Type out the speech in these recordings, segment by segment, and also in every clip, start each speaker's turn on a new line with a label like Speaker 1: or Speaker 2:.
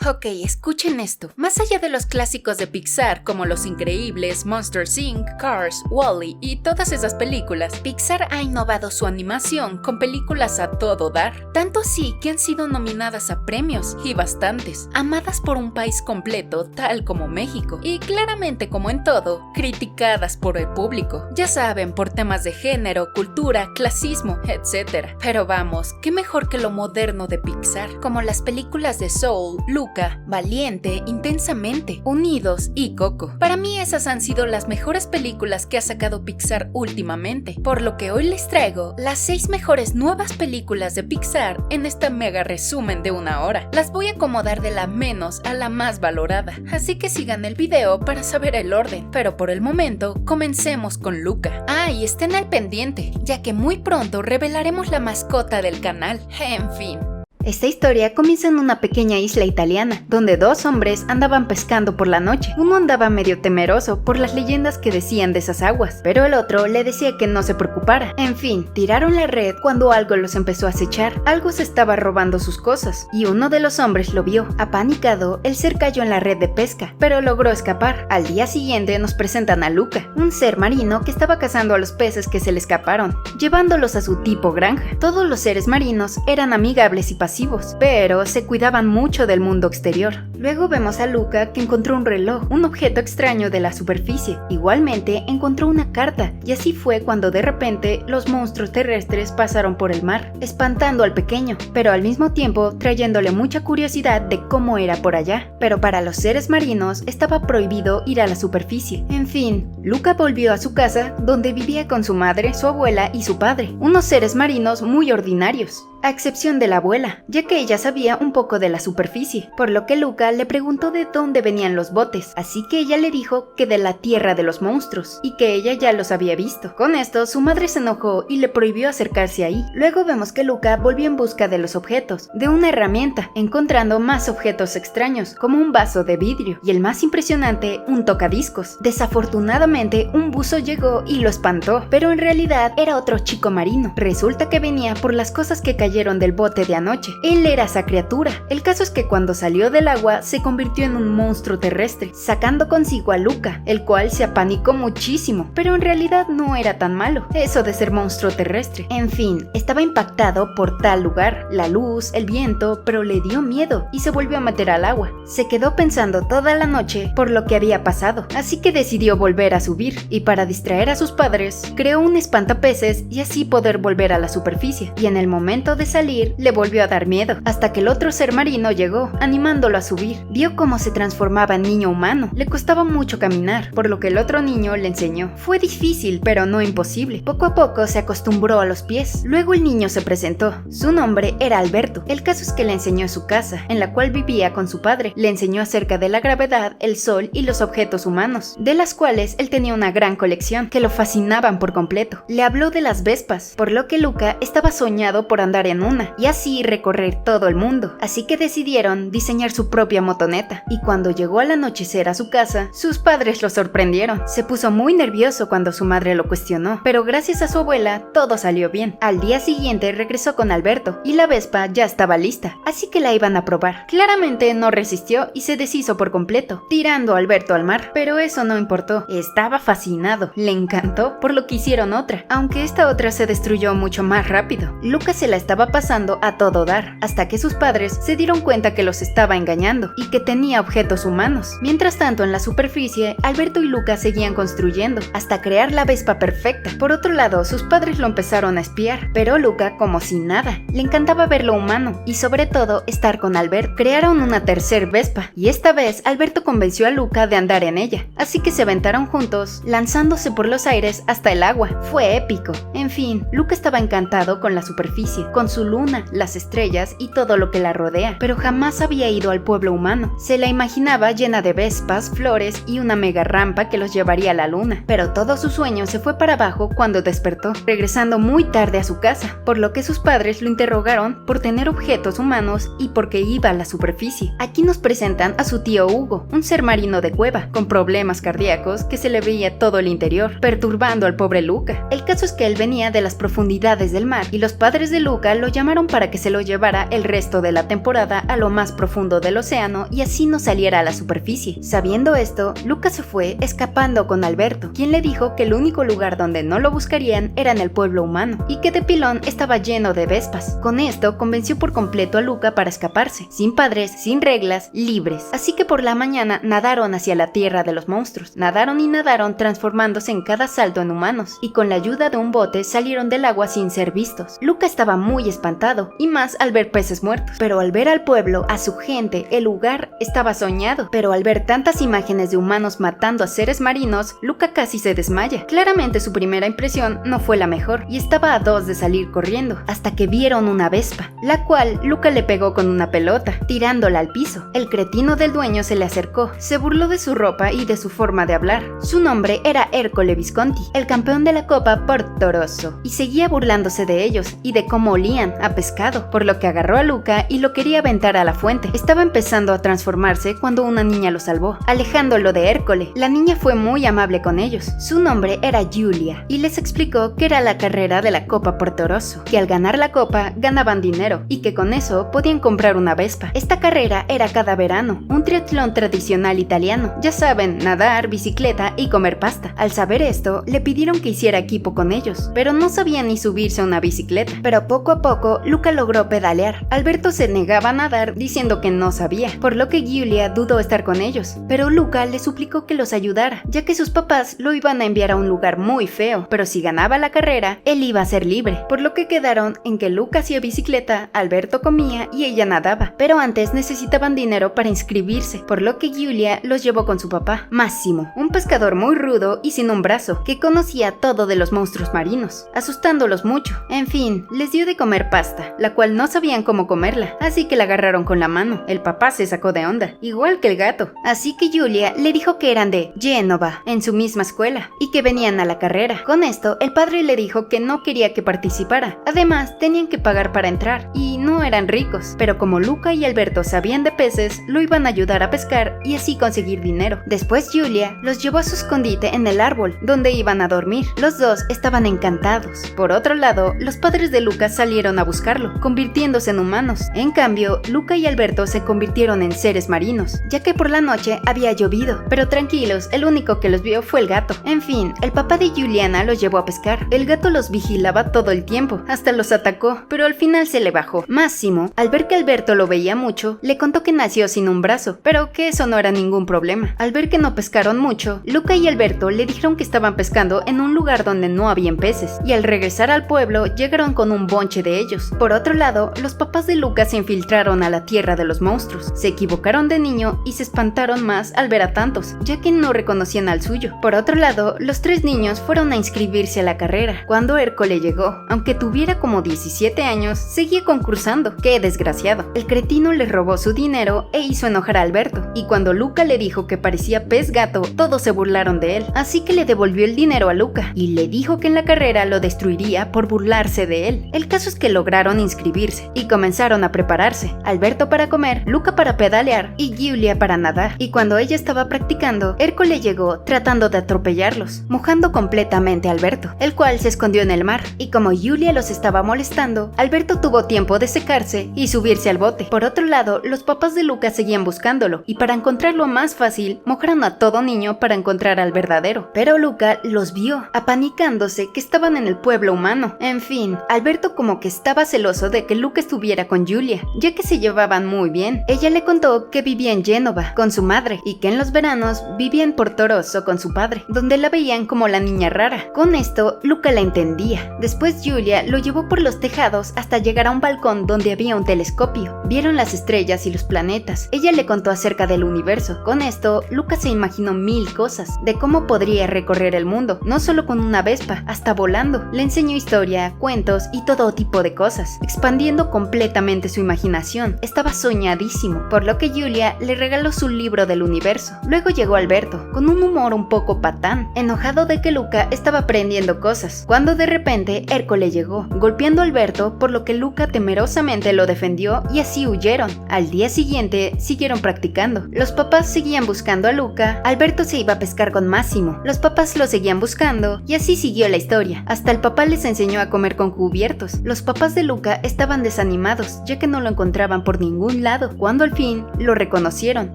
Speaker 1: Ok, escuchen esto. Más allá de los clásicos de Pixar como Los Increíbles, Monsters Inc., Cars, Wall-E y todas esas películas, Pixar ha innovado su animación con películas a todo dar. Tanto así que han sido nominadas a premios, y bastantes, amadas por un país completo tal como México, y claramente como en todo, criticadas por el público. Ya saben, por temas de género, cultura, clasismo, etc. Pero vamos, ¿qué mejor que lo moderno de Pixar? Como las películas de Soul, Luca, Valiente, Intensamente, Unidos y Coco. Para mí esas han sido las mejores películas que ha sacado Pixar últimamente, por lo que hoy les traigo las 6 mejores nuevas películas de Pixar en este mega resumen de 1 hora. Las voy a acomodar de la menos a la más valorada, así que sigan el video para saber el orden, pero por el momento comencemos con Luca. Y estén al pendiente, ya que muy pronto revelaremos la mascota del canal. En fin.
Speaker 2: Esta historia comienza en una pequeña isla italiana, donde 2 hombres andaban pescando por la noche. Uno andaba medio temeroso por las leyendas que decían de esas aguas, pero el otro le decía que no se preocupara. En fin, tiraron la red cuando algo los empezó a acechar. Algo se estaba robando sus cosas, y uno de los hombres lo vio. Apanicado, el ser cayó en la red de pesca, pero logró escapar. Al día siguiente nos presentan a Luca, un ser marino que estaba cazando a los peces que se le escaparon, llevándolos a su tipo granja. Todos los seres marinos eran amigables y pasivos, pero se cuidaban mucho del mundo exterior. Luego vemos a Luca que encontró un reloj, un objeto extraño de la superficie. Igualmente encontró una carta, y así fue cuando de repente los monstruos terrestres pasaron por el mar, espantando al pequeño, pero al mismo tiempo trayéndole mucha curiosidad de cómo era por allá. Pero para los seres marinos estaba prohibido ir a la superficie. En fin, Luca volvió a su casa, donde vivía con su madre, su abuela y su padre, unos seres marinos muy ordinarios, a excepción de la abuela, ya que ella sabía un poco de la superficie, por lo que Luca le preguntó de dónde venían los botes, así que ella le dijo que de la tierra de los monstruos, y que ella ya los había visto. Con esto, su madre se enojó y le prohibió acercarse ahí. Luego vemos que Luca volvió en busca de los objetos, de una herramienta, encontrando más objetos extraños, como un vaso de vidrio, y el más impresionante, un tocadiscos. Desafortunadamente, un buzo llegó y lo espantó, pero en realidad era otro chico marino. Resulta que venía por las cosas que cayeron del bote de anoche. Él era esa criatura. El caso es que cuando salió del agua se convirtió en un monstruo terrestre, sacando consigo a Luca, el cual se apanicó muchísimo, pero en realidad no era tan malo, eso de ser monstruo terrestre. En fin, estaba impactado por tal lugar, la luz, el viento, pero le dio miedo y se volvió a meter al agua. Se quedó pensando toda la noche por lo que había pasado, así que decidió volver a subir, y para distraer a sus padres, creó un espantapeces y así poder volver a la superficie, y en el momento de salir, le volvió a dar miedo, hasta que el otro ser marino llegó, animándolo a subir. Vio cómo se transformaba en niño humano. Le costaba mucho caminar, por lo que el otro niño le enseñó. Fue difícil, pero no imposible. Poco a poco se acostumbró a los pies. Luego el niño se presentó. Su nombre era Alberto. El caso es que le enseñó su casa, en la cual vivía con su padre. Le enseñó acerca de la gravedad, el sol y los objetos humanos, de las cuales él tenía una gran colección, que lo fascinaban por completo. Le habló de las vespas, por lo que Luca estaba soñado por andar en una, y así recorrer todo el mundo. Así que decidieron diseñar su propia motoneta, y cuando llegó al anochecer a su casa, sus padres lo sorprendieron. Se puso muy nervioso cuando su madre lo cuestionó, pero gracias a su abuela, todo salió bien. Al día siguiente regresó con Alberto, y la Vespa ya estaba lista, así que la iban a probar. Claramente no resistió y se deshizo por completo, tirando a Alberto al mar, pero eso no importó. Estaba fascinado, le encantó, por lo que hicieron otra, aunque esta otra se destruyó mucho más rápido. Lucas se la estaba pasando a todo dar, hasta que sus padres se dieron cuenta que los estaba engañando y que tenía objetos humanos. Mientras tanto, en la superficie, Alberto y Lucas seguían construyendo hasta crear la Vespa perfecta. Por otro lado, sus padres lo empezaron a espiar, pero Luca, como si nada, le encantaba ver lo humano y sobre todo estar con Alberto. Crearon una tercer Vespa y esta vez Alberto convenció a Luca de andar en ella, así que se aventaron juntos, lanzándose por los aires hasta el agua. Fue épico. En fin, Luca estaba encantado con la superficie, con su luna, las estrellas y todo lo que la rodea, pero jamás había ido al pueblo humano. Se la imaginaba llena de vespas, flores y una mega rampa que los llevaría a la luna, pero todo su sueño se fue para abajo cuando despertó, regresando muy tarde a su casa, por lo que sus padres lo interrogaron por tener objetos humanos y por qué iba a la superficie. Aquí nos presentan a su tío Hugo, un ser marino de cueva, con problemas cardíacos que se le veía todo el interior, perturbando al pobre Luca. El caso es que él venía de las profundidades del mar, y los padres de Luca lo llamaron para que se lo llevara el resto de la temporada a lo más profundo del océano y así no saliera a la superficie. Sabiendo esto, Luca se fue escapando con Alberto, quien le dijo que el único lugar donde no lo buscarían era en el pueblo humano y que de pilón estaba lleno de vespas. Con esto convenció por completo a Luca para escaparse, sin padres, sin reglas, libres. Así que por la mañana nadaron hacia la tierra de los monstruos. Nadaron y nadaron transformándose en cada salto en humanos y con la ayuda de un bote salieron del agua sin ser vistos. Luca estaba muy espantado y más al ver peces muertos, pero al ver al pueblo, a su gente, el lugar estaba soñado. Pero al ver tantas imágenes de humanos matando a seres marinos, Luca casi se desmaya. Claramente su primera impresión no fue la mejor y estaba a 2 de salir corriendo, hasta que vieron una vespa, la cual Luca le pegó con una pelota, tirándola al piso. El cretino del dueño se le acercó, se burló de su ropa y de su forma de hablar. Su nombre era Ercole Visconti, el campeón de la Copa Porto Rosso, y seguía burlándose de ellos y de cómo olían a pescado, por lo que agarró a Luca y lo quería aventar a la fuente. Estaba empezando a transformarse cuando una niña lo salvó, alejándolo de Ercole. La niña fue muy amable con ellos. Su nombre era Giulia y les explicó que era la carrera de la Copa Porto Rosso, que al ganar la copa ganaban dinero y que con eso podían comprar una vespa. Esta carrera era cada verano, un triatlón tradicional italiano. Ya saben, nadar, bicicleta y comer pasta. Al saber esto, le pidieron que hiciera equipo con ellos, pero no sabía ni subirse a una bicicleta. Pero poco a poco, Luca logró pedalear. Alberto se negaba a nadar diciendo que no sabía, por lo que Giulia dudó estar con ellos, pero Luca le suplicó que los ayudara, ya que sus papás lo iban a enviar a un lugar muy feo, pero si ganaba la carrera, él iba a ser libre, por lo que quedaron en que Luca hacía bicicleta, Alberto comía y ella nadaba, pero antes necesitaban dinero para inscribirse, por lo que Giulia los llevó con su papá, Massimo, un pescador muy rudo y sin un brazo, que conocía todo de los monstruos marinos, asustándolos mucho. En fin, les dio de comer pasta, la cual no sabían cómo comerla, así que la agarraron con la mano. El papá se sacó de onda, igual que el gato, así que Giulia le dijo que eran de Génova, en su misma escuela, y que venían a la carrera. Con esto, el padre le dijo que no quería que participara, además tenían que pagar para entrar, y no eran ricos, pero como Luca y Alberto sabían de peces, lo iban a ayudar a pescar y así conseguir dinero. Después Giulia los llevó a su escondite en el árbol, donde iban a dormir. Los dos estaban encantados. Por otro lado, los padres de Luca salieron a buscarlo, convirtiéndose en humanos. En cambio, Luca y Alberto se convirtieron en seres marinos, ya que por la noche había llovido, pero tranquilos, el único que los vio fue el gato. En fin, el papá de Giuliana los llevó a pescar. El gato los vigilaba todo el tiempo, hasta los atacó, pero al final se le bajó. Máximo, al ver que Alberto lo veía mucho, le contó que nació sin un brazo, pero que eso no era ningún problema. Al ver que no pescaron mucho, Luca y Alberto le dijeron que estaban pescando en un lugar donde no habían peces, y al regresar al pueblo llegaron con un bonche de ellos. Por otro lado, los papás de Luca se infiltraron a la tierra de los monstruos, se equivocaron de niño y se espantaron más al ver a tantos, ya que no reconocían al suyo. Por otro lado, los 3 niños fueron a inscribirse a la carrera. Cuando Ercole llegó, aunque tuviera como 17 años, seguía concursando. ¡Qué desgraciado! El cretino le robó su dinero e hizo enojar a Alberto, y cuando Luca le dijo que parecía pez gato, todos se burlaron de él, así que le devolvió el dinero a Luca y le dijo que en la carrera lo destruiría por burlarse de él. El caso es que lograron inscribirse y comenzaron a prepararse, Alberto para comer, Luca para pedalear y Giulia para nadar, y cuando ella estaba practicando, Ercole llegó tratando de atropellarlos, mojando completamente a Alberto, el cual se escondió en el mar, y como Giulia los estaba molestando, Alberto tuvo tiempo de secarse y subirse al bote. Por otro lado, los papás de Luca seguían buscándolo, y para encontrarlo más fácil, mojaron a todo niño para encontrar al verdadero, pero Luca los vio, apanicándose que estaban en el pueblo humano. En fin, Alberto como que estaba celoso de que Luca estuviera con Giulia, ya que se llevaban muy bien. Ella le contó que vivía en Génova con su madre y que en los veranos vivía en Porto Rosso con su padre, donde la veían como la niña rara. Con esto, Luca la entendía. Después Giulia lo llevó por los tejados hasta llegar a un balcón donde había un telescopio. Vieron las estrellas y los planetas. Ella le contó acerca del universo. Con esto, Luca se imaginó 1000 cosas, de cómo podría recorrer el mundo, no solo con una vespa, hasta volando. Le enseñó historia, cuentos y todo tipo de cosas, expandiendo completamente su imaginación. Estaba soñadísimo, por lo que Giulia le regaló su libro del universo. Luego llegó Alberto, con un humor un poco patán, enojado de que Luca estaba aprendiendo cosas, cuando de repente Ercole llegó, golpeando a Alberto, por lo que Luca temerosamente lo defendió y así huyeron. Al día siguiente siguieron practicando. Los papás seguían buscando a Luca, Alberto se iba a pescar con Máximo, los papás lo seguían buscando y así siguió la historia. Hasta el papá les enseñó a comer con cubiertos. Los papás de Luca estaban desanimados, ya que no lo encontraban por ningún lado. Cuando al fin lo reconocieron,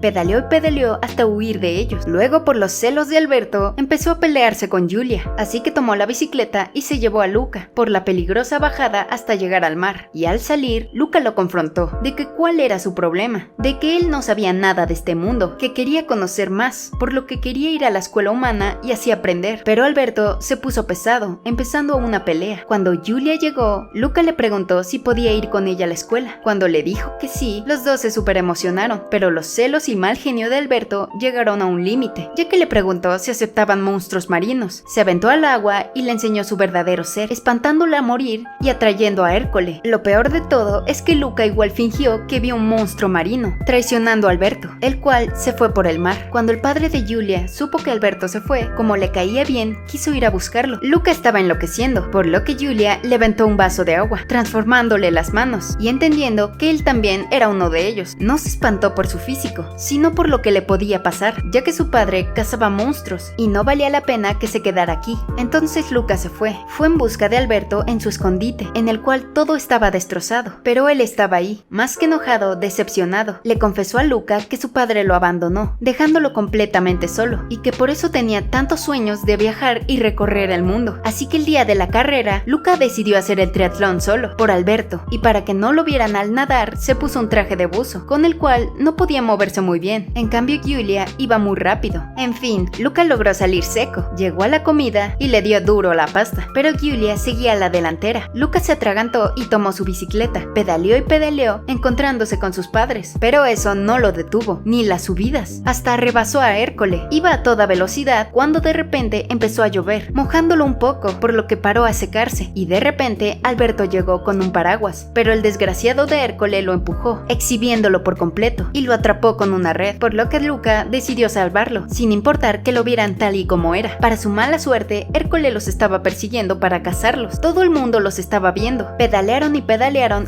Speaker 2: pedaleó hasta huir de ellos. Luego, por los celos de Alberto, empezó a pelearse con Julia, así que tomó la bicicleta y se llevó a Luca por la peligrosa bajada hasta llegar al mar. Y al salir, Luca lo confrontó de que cuál era su problema, de que él no sabía nada de este mundo, que quería conocer más, por lo que quería ir a la escuela humana y así aprender. Pero Alberto se puso pesado, empezando una pelea. Cuando Julia llegó, Luca le preguntó si podía ir con ella a la escuela. Cuando le dijo que sí, los dos se super emocionaron, pero los celos y mal genio de Alberto llegaron a un límite, ya que le preguntó si aceptaban monstruos marinos. Se aventó al agua y le enseñó su verdadero ser, espantándola a morir y atrayendo a Hércules. Lo peor de todo es que Luca igual fingió que vio un monstruo marino, traicionando a Alberto, el cual se fue por el mar. Cuando el padre de Julia supo que Alberto se fue, como le caía bien, quiso ir a buscarlo. Luca estaba enloqueciendo, por lo que Julia le aventó un vaso de agua, transformándole las manos, y entendiendo que él también era uno de ellos. No se espantó por su físico, sino por lo que le podía pasar, ya que su padre cazaba monstruos y no valía la pena que se quedara aquí. Entonces Luca se fue en busca de Alberto en su escondite, en el cual todo estaba destrozado, pero él estaba ahí, más que enojado, decepcionado. Le confesó a Luca que su padre lo abandonó, dejándolo completamente solo, y que por eso tenía tantos sueños de viajar y recorrer el mundo. Así que el día de la carrera, Luca decidió hacer el triatlón solo, por Alberto, y para que no lo vieran al nadar, se puso un traje de buzo, con el cual no podía moverse muy bien. En cambio, Julia iba muy rápido. En fin, Luca logró salir seco, llegó a la comida y le dio duro la pasta, pero Julia seguía a la delantera. Luca se atragantó y tomó su bicicleta, pedaleó, encontrándose con sus padres, pero eso no lo detuvo, ni las subidas. Hasta rebasó a Hércules. Iba a toda velocidad cuando de repente empezó a llover, mojándolo un poco, por lo que paró a secarse, y de repente Alberto llegó con un paraguas, pero el desgraciado de Hércules lo empujó, exhibiéndolo por completo, y lo atrapó con una red, por lo que Luca decidió salvarlo, sin importar que lo vieran tal y como era. Para su mala suerte, Hércules los estaba persiguiendo para cazarlos. Todo el mundo los estaba viendo. Pedalearon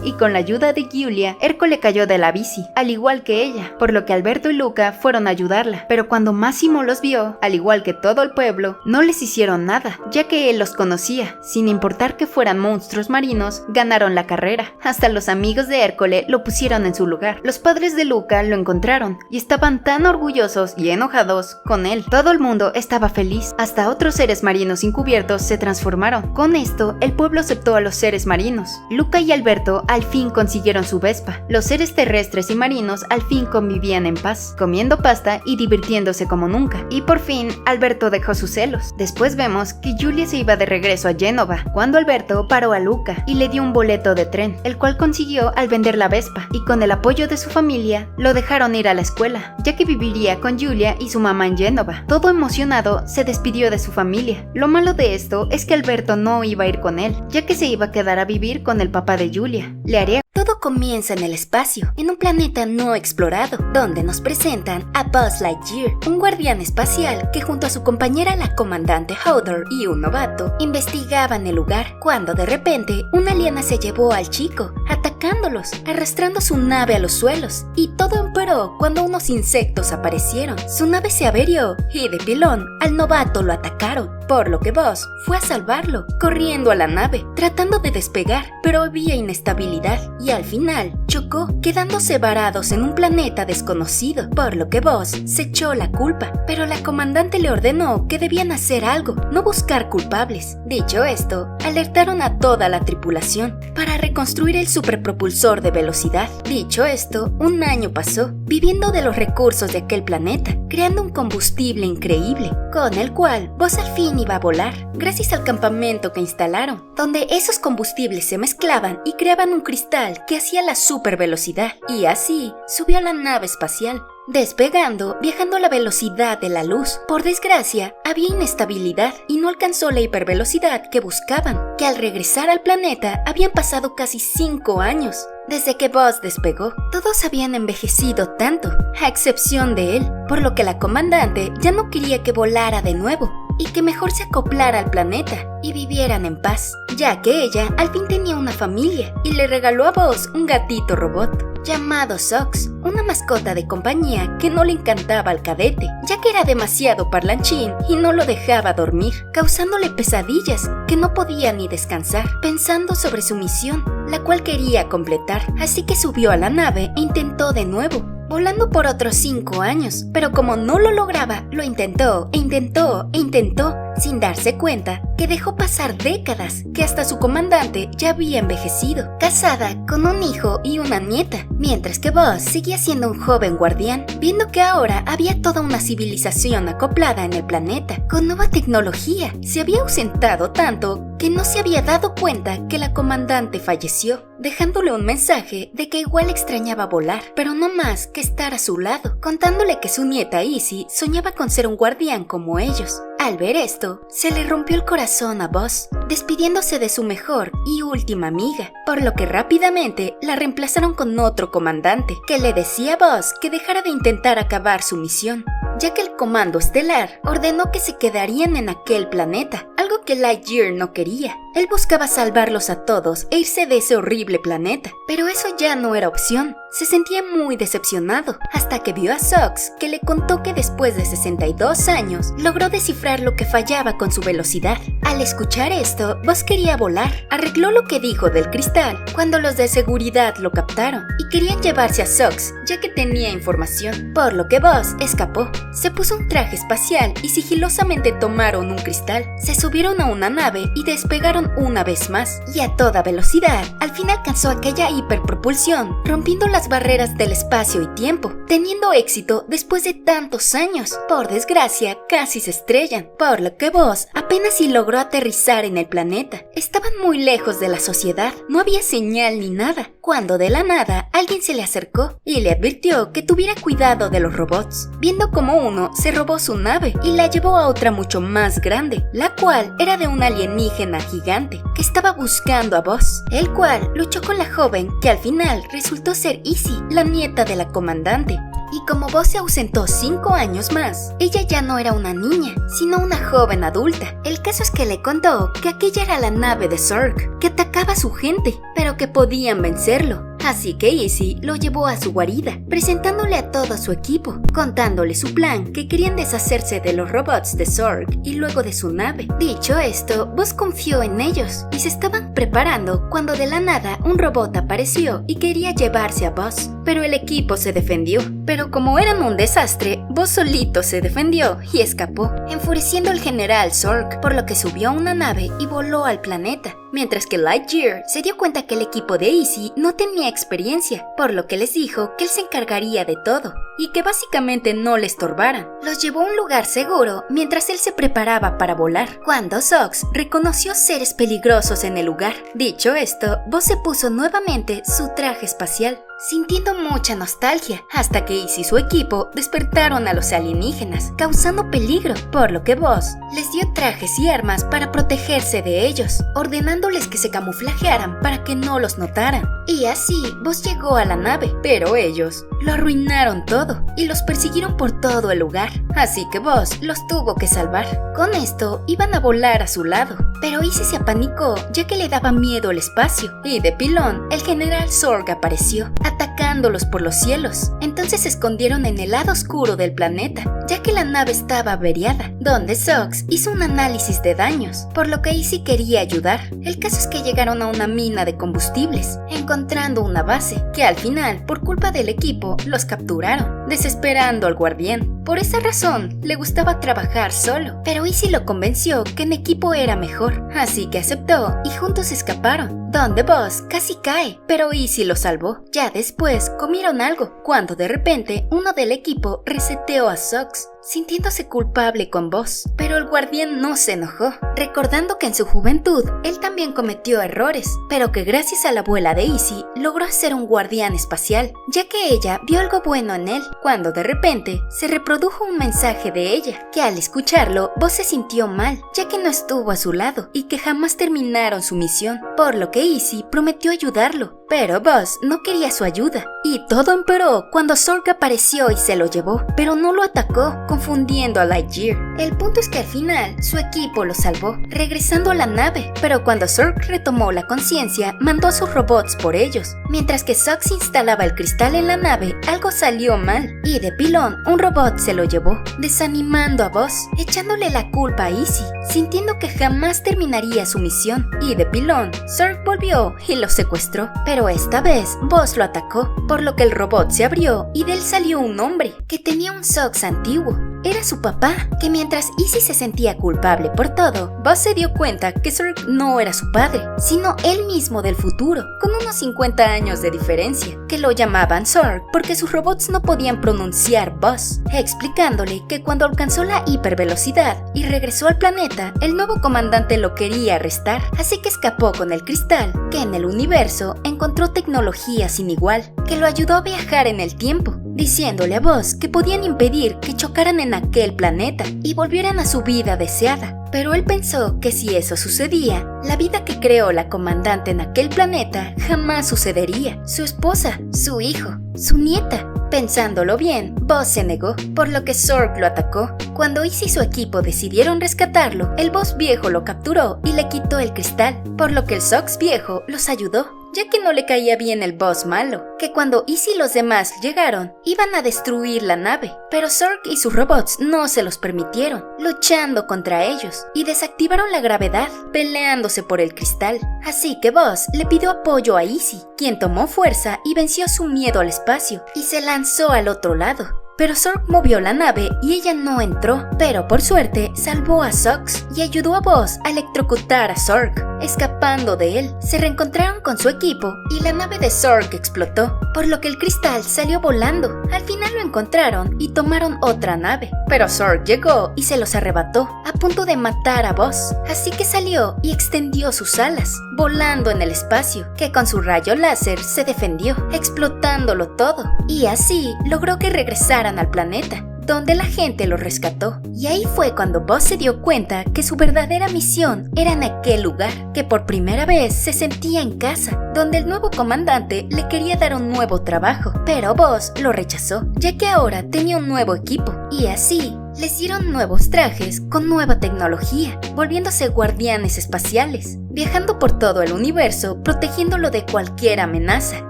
Speaker 2: y con la ayuda de Julia, Hércules cayó de la bici, al igual que ella, por lo que Alberto y Luca fueron a ayudarla. Pero cuando Máximo los vio, al igual que todo el pueblo, no les hicieron nada, ya que él los conocía. Sin importar que fueran monstruos marinos, ganaron la carrera. Hasta los amigos de Hércules lo pusieron en su lugar. Los padres de Luca lo encontraron y estaban tan orgullosos y enojados con él. Todo el mundo estaba feliz. Hasta otros seres marinos encubiertos se transformaron. Con esto, el pueblo aceptó a los seres marinos. Luca y Alberto al fin consiguieron su Vespa. Los seres terrestres y marinos al fin convivían en paz, comiendo pasta y divirtiéndose como nunca. Y por fin, Alberto dejó sus celos. Después vemos que Julia se iba de regreso a Génova, cuando Alberto paró a Luca y le dio un boleto de tren, el cual consiguió al vender la Vespa, y con el apoyo de su familia, lo dejaron ir a la escuela, ya que viviría con Julia y su mamá en Génova. Todo emocionado, se despidió de su familia. Lo malo de esto es que Alberto no iba a ir con él, ya que se iba a quedar a vivir con el papá de Julia. Le haría...
Speaker 3: Todo comienza en el espacio, en un planeta no explorado, donde nos presentan a Buzz Lightyear, un guardián espacial que junto a su compañera la comandante Hodor y un novato investigaban el lugar, cuando de repente una aliena se llevó al chico, atacándolos, arrastrando su nave a los suelos, y todo empeoró cuando unos insectos aparecieron. Su nave se averió y de pilón al novato lo atacaron, por lo que Buzz fue a salvarlo, corriendo a la nave, tratando de despegar, pero había inestabilidad y al final chocó, quedándose varados en un planeta desconocido, por lo que Buzz se echó la culpa, pero la comandante le ordenó que debían hacer algo, no buscar culpables. Dicho esto, alertaron a toda la tripulación para reconstruir el superpropulsor de velocidad. Dicho esto, un año pasó, viviendo de los recursos de aquel planeta, creando un combustible increíble, con el cual Buzz al fin iba a volar, gracias al campamento que instalaron, donde esos combustibles se mezclaban y creaban un cristal que hacía la supervelocidad, y así subió a la nave espacial, despegando, viajando a la velocidad de la luz. Por desgracia, había inestabilidad y no alcanzó la hipervelocidad que buscaban, que al regresar al planeta habían pasado casi 5 años. Desde que Buzz despegó, todos habían envejecido tanto, a excepción de él, por lo que la comandante ya no quería que volara de nuevo. y que mejor se acoplara al planeta y vivieran en paz, ya que ella al fin tenía una familia y le regaló a Buzz un gatito robot llamado Sox, una mascota de compañía que no le encantaba al cadete, ya que era demasiado parlanchín y no lo dejaba dormir, causándole pesadillas que no podía ni descansar, pensando sobre su misión, la cual quería completar. Así que subió a la nave e intentó de nuevo, volando por otros 5 años, pero como no lo lograba, lo intentó e intentó e intentó, sin darse cuenta que dejó pasar décadas, que hasta su comandante ya había envejecido, casada con un hijo y una nieta, mientras que Buzz seguía siendo un joven guardián, viendo que ahora había toda una civilización acoplada en el planeta, con nueva tecnología. Se había ausentado tanto que no se había dado cuenta que la comandante falleció, dejándole un mensaje de que igual extrañaba volar, pero no más que estar a su lado, contándole que su nieta Izzy soñaba con ser un guardián como ellos. Al ver esto, se le rompió el corazón a Buzz, despidiéndose de su mejor y última amiga, por lo que rápidamente la reemplazaron con otro comandante, que le decía a Buzz que dejara de intentar acabar su misión, ya que el Comando Estelar ordenó que se quedarían en aquel planeta, algo que Lightyear no quería. Él buscaba salvarlos a todos e irse de ese horrible planeta, pero eso ya no era opción. Se sentía muy decepcionado, hasta que vio a Sox, que le contó que después de 62 años logró descifrar lo que fallaba con su velocidad. Al escuchar esto, Buzz quería volar. Arregló lo que dijo del cristal cuando los de seguridad lo captaron y querían llevarse a Sox, ya que tenía información, por lo que Buzz escapó. Se puso un traje espacial y sigilosamente tomaron un cristal. Se subieron a una nave y despegaron una vez más, y a toda velocidad, al fin alcanzó aquella hiperpropulsión, rompiendo las barreras del espacio y tiempo, teniendo éxito después de tantos años. Por desgracia, casi se estrellan, por lo que Buzz apenas si logró aterrizar en el planeta. Estaban muy lejos de la sociedad, no había señal ni nada, cuando de la nada alguien se le acercó y le advirtió que tuviera cuidado de los robots, viendo como uno se robó su nave y la llevó a otra mucho más grande, la cual era de un alienígena gigante que estaba buscando a Buzz, el cual luchó con la joven que al final resultó ser Izzy, la nieta de la comandante. Y como Buzz se ausentó 5 años más, ella ya no era una niña, sino una joven adulta. El caso es que le contó que aquella era la nave de Zurg, que atacaba a su gente, pero que podían vencerlo. Así que Izzy lo llevó a su guarida, presentándole a todo su equipo, contándole su plan, que querían deshacerse de los robots de Zurg y luego de su nave. Dicho esto, Buzz confió en ellos y se estaban preparando cuando de la nada un robot apareció y quería llevarse a Buzz, pero el equipo se defendió. Pero como eran un desastre, Buzz solito se defendió y escapó, enfureciendo al general Zurg, por lo que subió a una nave y voló al planeta. Mientras que Lightyear se dio cuenta que el equipo de Izzy no tenía experiencia, por lo que les dijo que él se encargaría de todo y que básicamente no le estorbaran. Los llevó a un lugar seguro mientras él se preparaba para volar, cuando Sox reconoció seres peligrosos en el lugar. Dicho esto, Buzz se puso nuevamente su traje espacial, sintiendo mucha nostalgia, hasta que Izzy y su equipo despertaron a los alienígenas, causando peligro, por lo que Buzz les dio trajes y armas para protegerse de ellos, ordenándoles que se camuflajearan para que no los notaran. Y así Buzz llegó a la nave, pero ellos lo arruinaron todo y los persiguieron por todo el lugar, así que Buzz los tuvo que salvar. Con esto iban a volar a su lado, pero Izzy se apanicó ya que le daba miedo el espacio, y de pilón el general Zurg apareció, atacándolos por los cielos. Entonces se escondieron en el lado oscuro del planeta, ya que la nave estaba averiada, donde Sox hizo un análisis de daños, por lo que Izzy quería ayudar. El caso es que llegaron a una mina de combustibles, encontrando una base, que al final, por culpa del equipo, los capturaron, desesperando al guardián. Por esa razón, le gustaba trabajar solo, pero Izzy lo convenció que en equipo era mejor, así que aceptó y juntos escaparon, donde Buzz casi cae, pero Izzy lo salvó. Ya después comieron algo, cuando de repente uno del equipo reseteó a Sox, sintiéndose culpable con Buzz, pero el guardián no se enojó, recordando que en su juventud él también cometió errores, pero que gracias a la abuela de Izzy logró ser un guardián espacial, ya que ella vio algo bueno en él, cuando de repente se reprodujo un mensaje de ella, que al escucharlo Buzz se sintió mal, ya que no estuvo a su lado y que jamás terminaron su misión, por lo que Izzy prometió ayudarlo Pero Buzz no quería su ayuda, y todo empeoró cuando Zork apareció y se lo llevó, pero no lo atacó, confundiendo a Lightyear. El punto es que al final, su equipo lo salvó, regresando a la nave, pero cuando Zork retomó la conciencia, mandó a sus robots por ellos. Mientras que Sox instalaba el cristal en la nave, algo salió mal, y de pilón, un robot se lo llevó, desanimando a Buzz, echándole la culpa a Izzy, sintiendo que jamás terminaría su misión, y de pilón, Zork volvió y lo secuestró, pero esta vez Buzz lo atacó, por lo que el robot se abrió y de él salió un hombre que tenía un Sox antiguo. Era su papá, que mientras Izzy se sentía culpable por todo, Buzz se dio cuenta que Zork no era su padre, sino él mismo del futuro, con unos 50 años de diferencia, que lo llamaban Zork porque sus robots no podían pronunciar Buzz, explicándole que cuando alcanzó la hipervelocidad y regresó al planeta, el nuevo comandante lo quería arrestar, así que escapó con el cristal, que en el universo encontró tecnología sin igual, que lo ayudó a viajar en el tiempo, diciéndole a Buzz que podían impedir que chocaran en aquel planeta y volvieran a su vida deseada. Pero él pensó que si eso sucedía, la vida que creó la comandante en aquel planeta jamás sucedería. Su esposa, su hijo, su nieta. Pensándolo bien, Buzz se negó, por lo que Zork lo atacó. Cuando Izzy y su equipo decidieron rescatarlo, el Buzz viejo lo capturó y le quitó el cristal, por lo que el Sox viejo los ayudó, ya que no le caía bien el Buzz malo, que cuando Izzy y los demás llegaron, iban a destruir la nave, pero Zork y sus robots no se los permitieron, luchando contra ellos, y desactivaron la gravedad, peleándose por el cristal. Así que Buzz le pidió apoyo a Izzy, quien tomó fuerza y venció su miedo al espacio, y se lanzó al otro lado. Pero Zork movió la nave y ella no entró, pero por suerte salvó a Sox y ayudó a Buzz a electrocutar a Zork. Escapando de él, se reencontraron con su equipo y la nave de Zork explotó, por lo que el cristal salió volando. Al final lo encontraron y tomaron otra nave, pero Zork llegó y se los arrebató, a punto de matar a Buzz. Así que salió y extendió sus alas, volando en el espacio, que con su rayo láser se defendió, explotándolo todo, y así logró que regresaran al planeta, donde la gente lo rescató. Y ahí fue cuando Buzz se dio cuenta que su verdadera misión era en aquel lugar, que por primera vez se sentía en casa, donde el nuevo comandante le quería dar un nuevo trabajo, pero Buzz lo rechazó, ya que ahora tenía un nuevo equipo, y así les dieron nuevos trajes con nueva tecnología, volviéndose guardianes espaciales, viajando por todo el universo, protegiéndolo de cualquier amenaza,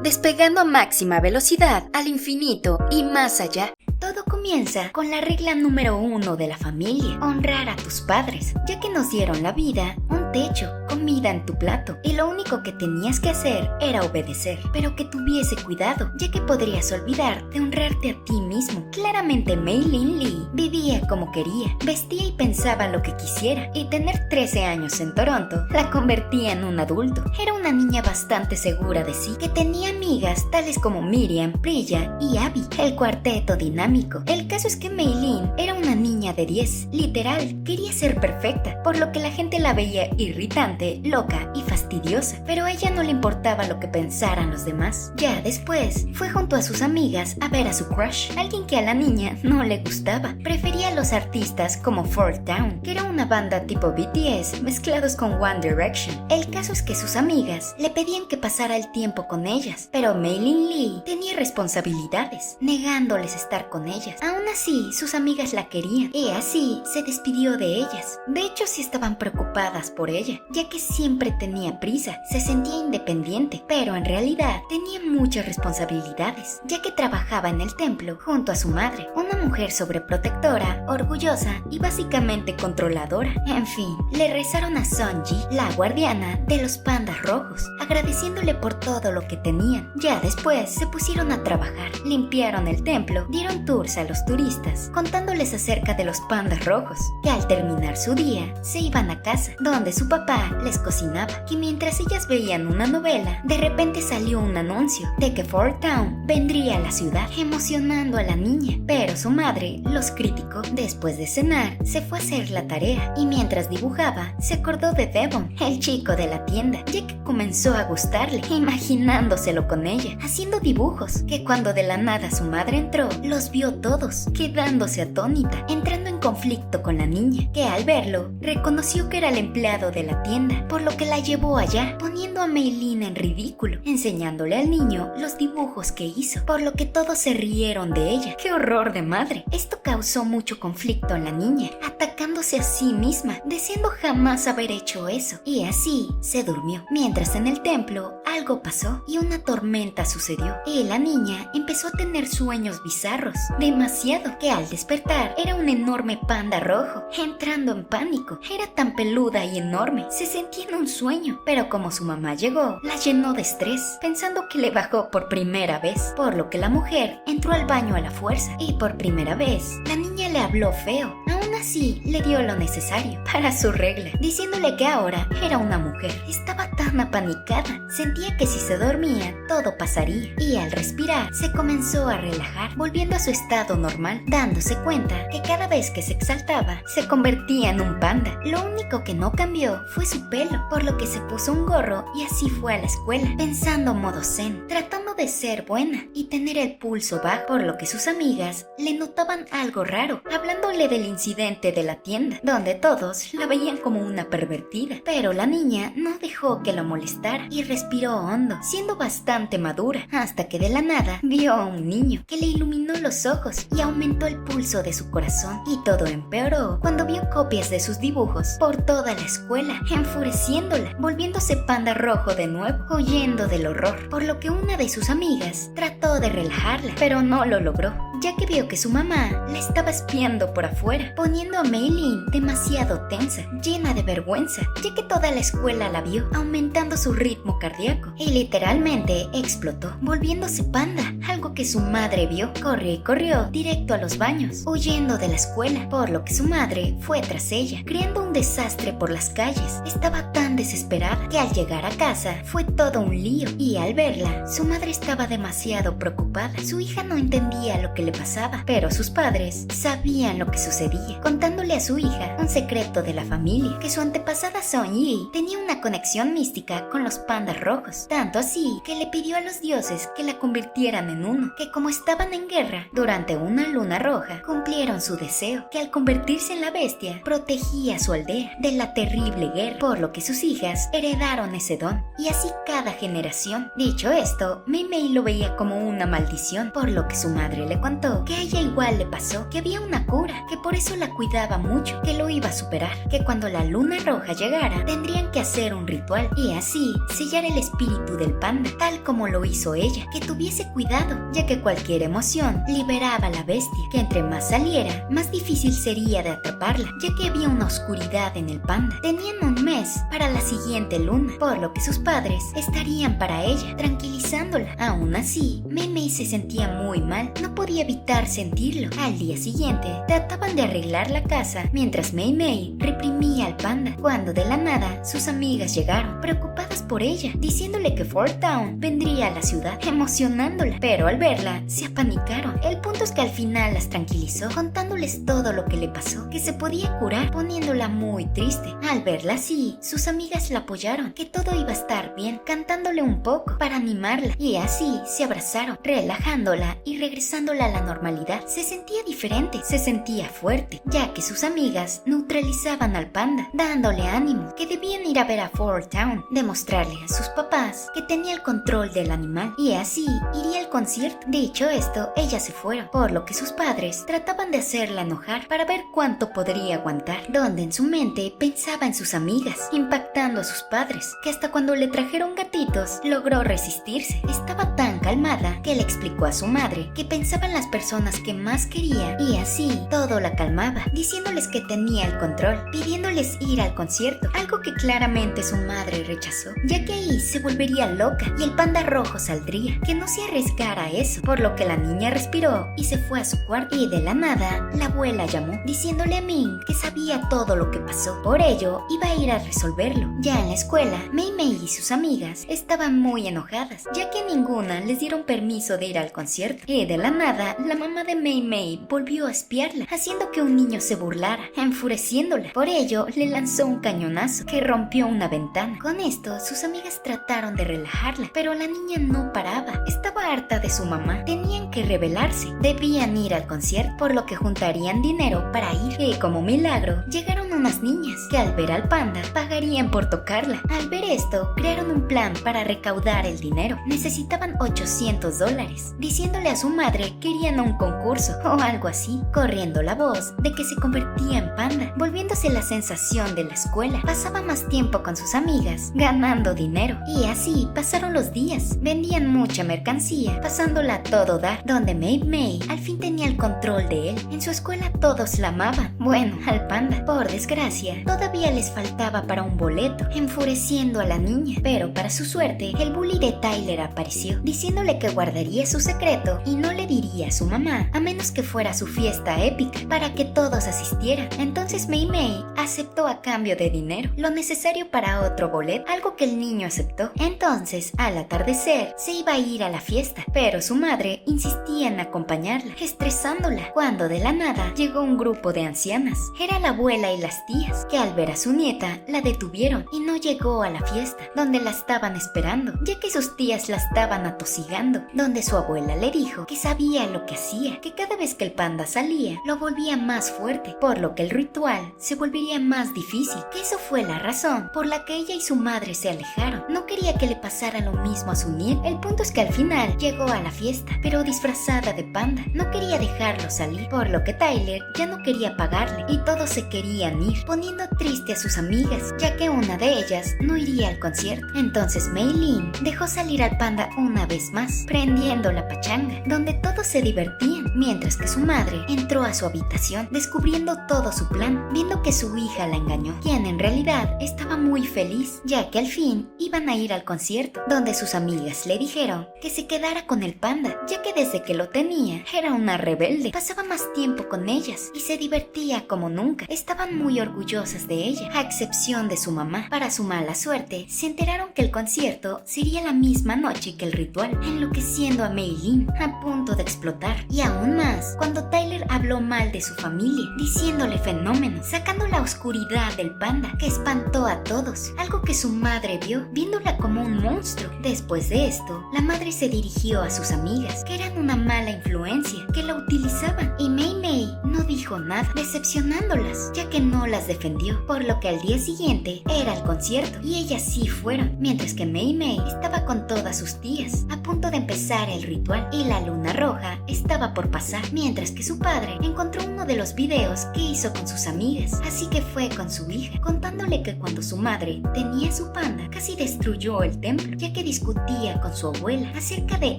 Speaker 3: despegando a máxima velocidad al infinito y más allá. Todo comienza con la regla número 1 de la familia: honrar a tus padres, ya que nos dieron la vida, un techo, comida en tu plato, y lo único que tenías que hacer era obedecer, pero que tuviese cuidado, ya que podrías olvidar de honrarte a ti mismo. Claramente Mei Lin Lee vivía como quería, vestía y pensaba lo que quisiera, y tener 13 años en Toronto la convertía en un adulto. Era una niña bastante segura de sí, que tenía amigas tales como Miriam, Priya y Abby, el cuarteto dinámico. El caso es que Mei Lin era una niña de 10, literal, quería ser perfecta, por lo que la gente la veía irritante, loca y fastidiosa, pero a ella no le importaba lo que pensaran los demás. Ya después, fue junto a sus amigas a ver a su crush, alguien que a la niña no le gustaba. Prefería a los artistas como Fourth Down, que era una banda tipo BTS mezclados con One Direction. El caso es que sus amigas le pedían que pasara el tiempo con ellas, pero Mei Lin Lee tenía responsabilidades, negándoles estar con ellas. Aún así, sus amigas la querían, y así se despidió de ellas. De hecho, sí estaban preocupadas por ella, ya que siempre tenía prisa, se sentía independiente, pero en realidad tenía muchas responsabilidades, ya que trabajaba en el templo junto a su madre, una mujer sobreprotectora, orgullosa y básicamente controladora. En fin, le rezaron a Sonji, la guardiana de los pandas rojos, agradeciéndole por todo lo que tenían. Ya después se pusieron a trabajar, limpiaron el templo, dieron tours a los turistas, contándoles acerca de los pandas rojos, que al terminar su día, se iban a casa, donde su papá les cocinaba, y mientras ellas veían una novela, de repente salió un anuncio de que Fourth Town vendría a la ciudad, emocionando a la niña, pero su madre los criticó. Después de cenar, se fue a hacer la tarea, y mientras dibujaba, se acordó de Devon, el chico de la tienda, ya que comenzó a gustarle, imaginándoselo con ella, haciendo dibujos, que cuando de la nada su madre entró, los vio todos, quedándose atónita, entrando en conflicto con la niña, que al verlo, reconoció que era el empleado de la tienda, por lo que la llevó allá, poniendo a Meilin en ridículo, enseñándole al niño los dibujos que hizo, por lo que todos se rieron de ella. ¡Qué horror de madre! Esto causó mucho conflicto en la niña, atacándose a sí misma, deseando jamás haber hecho eso, y así se durmió. Mientras en el templo algo pasó y una tormenta sucedió, y la niña empezó a tener sueños bizarros, demasiado, que al despertar era un enorme panda rojo. Entrando en pánico, era tan peluda y enorme, se sentía en un sueño, pero como su mamá llegó, la llenó de estrés, pensando que le bajó por primera vez, por lo que la mujer entró al baño a la fuerza, y por primera vez, la niña le habló feo. Aún así, le dio lo necesario para su regla, diciéndole que ahora era una mujer. Estaba tan apanicada, sentía que si se dormía, todo pasaría, y al respirar, se comenzó a relajar, volviendo a su estado normal, dándose cuenta que cada vez que se exaltaba, se convertía en un panda. Lo único que no cambió fue su pelo, por lo que se puso un gorro y así fue a la escuela, pensando modo zen, tratando de ser buena y tener el pulso bajo, por lo que sus amigas le notaban algo raro, hablándole del incidente de la tienda, donde todos la veían como una pervertida, pero la niña no dejó que lo molestara y respiró hondo, siendo bastante madura, hasta que de la nada vio a un niño que le iluminó los ojos y aumentó el pulso de su corazón, y todo empeoró cuando vio copias de sus dibujos por toda la escuela, enfureciéndola, volviéndose panda rojo de nuevo, huyendo del horror, por lo que una de sus amigas trató de relajarla, pero no lo logró, ya que vio que su mamá la estaba espiando por afuera, poniendo a Meilin demasiado tensa, llena de vergüenza, ya que toda la escuela la vio, aumentando su ritmo cardíaco, y literalmente explotó, volviéndose panda, algo que su madre vio. Corrió y corrió directo a los baños, huyendo de la escuela, por lo que su madre fue tras ella, creando un desastre por las calles. Estaba tan desesperada que al llegar a casa fue todo un lío, y al verla, su madre estaba demasiado preocupada. Su hija no entendía lo que le pasaba, pero sus padres sabían lo que sucedía, contándole a su hija un secreto de la familia, que su antepasada Song Yi tenía una conexión mística con los pandas rojos, tanto así que le pidió a los dioses que la convirtieran en uno, que como estaban en guerra durante una luna roja, cumplieron su deseo, que al convertirse en la bestia, protegía a su aldea de la terrible guerra, por lo que sus hijas heredaron ese don, y así cada generación. Dicho esto, Mei Mei lo veía como una maldición, por lo que su madre le contó que a ella igual le pasó, que había una cura, que por eso la cuidaba mucho, que lo iba a superar, que cuando la luna roja llegara, tendrían que hacer un ritual, y así sellar el espíritu del panda, tal como lo hizo ella, que tuviese cuidado, ya que cualquier emoción liberaba a la bestia, que entre más saliera, más difícil sería de atraparla, ya que había una oscuridad en el panda. Tenían un mes para la siguiente luna, por lo que sus padres estarían para ella, tranquilizándola. Aún así, Mei Mei se sentía muy mal, no podía evitar sentirlo. Al día siguiente, trataban de arreglar la casa, mientras Mei Mei reprimía al panda, cuando de la nada, sus amigas llegaron, preocupadas por ella, diciéndole que Fort Town vendría a la ciudad, emocionándola, pero al verla, se apanicaron. El punto es que al final las tranquilizó, contándoles todo lo que le pasó, que se podía curar, poniéndola muy triste. Al verla así, sus amigas la apoyaron, que todo iba a estar bien, cantándole un poco para animarla, y así se abrazaron, relajándola y regresándola a la normalidad. Se sentía diferente, se sentía fuerte, ya que sus amigas neutralizaban al panda, dándole ánimo, que debían ir a ver a Fort Town, demostrarle a sus papás que tenía el control del animal, y así iría al concierto. Dicho esto, ellas se fueron, por lo que sus padres trataban de hacerla enojar para ver cuánto podría aguantar, donde en su mente pensaba en sus amigas, impactando a sus padres, que hasta cuando le trajeron gatitos logró resistirse. Estaba tan calmada que le explicó a su madre que pensaba en las personas que más quería, y así todo la calmaba, diciéndoles que tenía el control, pidiéndoles ir al concierto, algo que claramente su madre rechazó, ya que ahí se volvería loca y el panda rojo saldría, que no se arriesgara a eso, por lo que la niña respiró y se fue a su cuarto, y de la nada la abuela llamó, diciéndole a Ming que sabía todo lo que pasó, por ello iba a ir a resolverlo. Ya en la escuela, Mei Mei y sus amigas estaban muy enojadas, ya que a ninguna les dieron permiso de ir al concierto, y de la nada la mamá de Mei Mei volvió a espiarla, haciendo que un niño niño se burlara, enfureciéndola. Por ello, le lanzó un cañonazo que rompió una ventana. Con esto, sus amigas trataron de relajarla, pero la niña no paraba. Estaba harta de su mamá. Tenían que rebelarse. Debían ir al concierto, por lo que juntarían dinero para ir. Y como milagro, llegaron unas niñas que al ver al panda pagarían por tocarla. Al ver esto, crearon un plan para recaudar el dinero. Necesitaban $800, diciéndole a su madre que irían a un concurso o algo así, corriendo la voz de que se convertía en panda, volviéndose la sensación de la escuela. Pasaba más tiempo con sus amigas, ganando dinero. Y así pasaron los días. Vendían mucha mercancía, pasándola a todo dar, donde Maid May al fin tenía el control de él. En su escuela todos la amaban. Bueno, al panda, por desgracia, todavía les faltaba para un boleto, enfureciendo a la niña. Pero para su suerte, el bully de Tyler apareció, diciéndole que guardaría su secreto y no le diría a su mamá, a menos que fuera su fiesta épica, para que todos asistieran. Entonces Mei Mei aceptó a cambio de dinero lo necesario para otro boleto, algo que el niño aceptó. Entonces, al atardecer, se iba a ir a la fiesta, pero su madre insistía en acompañarla, estresándola, cuando de la nada llegó un grupo de ancianas. Era la abuela y las tías, que al ver a su nieta, la detuvieron y no llegó a la fiesta, donde la estaban esperando, ya que sus tías la estaban atosigando, donde su abuela le dijo que sabía lo que hacía, que cada vez que el panda salía, lo volvía más fuerte, por lo que el ritual se volvería más difícil, que eso fue la razón por la que ella y su madre se alejaron. No quería que le pasara lo mismo a su nieta. El punto es que al final llegó a la fiesta, pero disfrazada de panda. No quería dejarlo salir, por lo que Tyler ya no quería pagarle y todos se querían ir, poniendo triste a sus amigas, ya que una de ellas no iría al concierto. Entonces Mei Lin dejó salir al panda una vez más, prendiendo la pachanga, donde todos se divertían, mientras que su madre entró a su habitación, descubriendo todo su plan, viendo que su hija la engañó, quien en realidad estaba muy feliz, ya que al fin iban a ir al concierto, donde sus amigas le dijeron que se quedara con el panda, ya que desde que lo tenía era una rebelde. Pasaba más tiempo con ellas y se divertía como nunca. Estaban muy orgullosas de ella, a excepción de su mamá. Para su mala suerte, se enteraron que el concierto sería la misma noche que el ritual, enloqueciendo a Mei Lin, a punto de explotar. Y aún más, cuando Tyler habló mal de su familia, diciéndole fenómenos, sacando la oscuridad del panda, que espantó a todos, algo que su madre vio, viéndola como un monstruo. Después de esto, la madre se dirigió a sus amigas, que eran una mala influencia, que la utilizaban, y Mei Mei no dijo nada, decepcionándolas, ya que no las defendió, por lo que al día siguiente era el concierto, y ellas sí fueron, mientras que Mei Mei estaba con todas sus tías, a punto de empezar el ritual, y la luna roja estaba por pasar, mientras que su padre encontró uno de los videos que hizo con sus amigas, así que fue con su hija, contándole que cuando su madre tenía su panda, casi destruyó el templo, ya que discutía con su abuela acerca de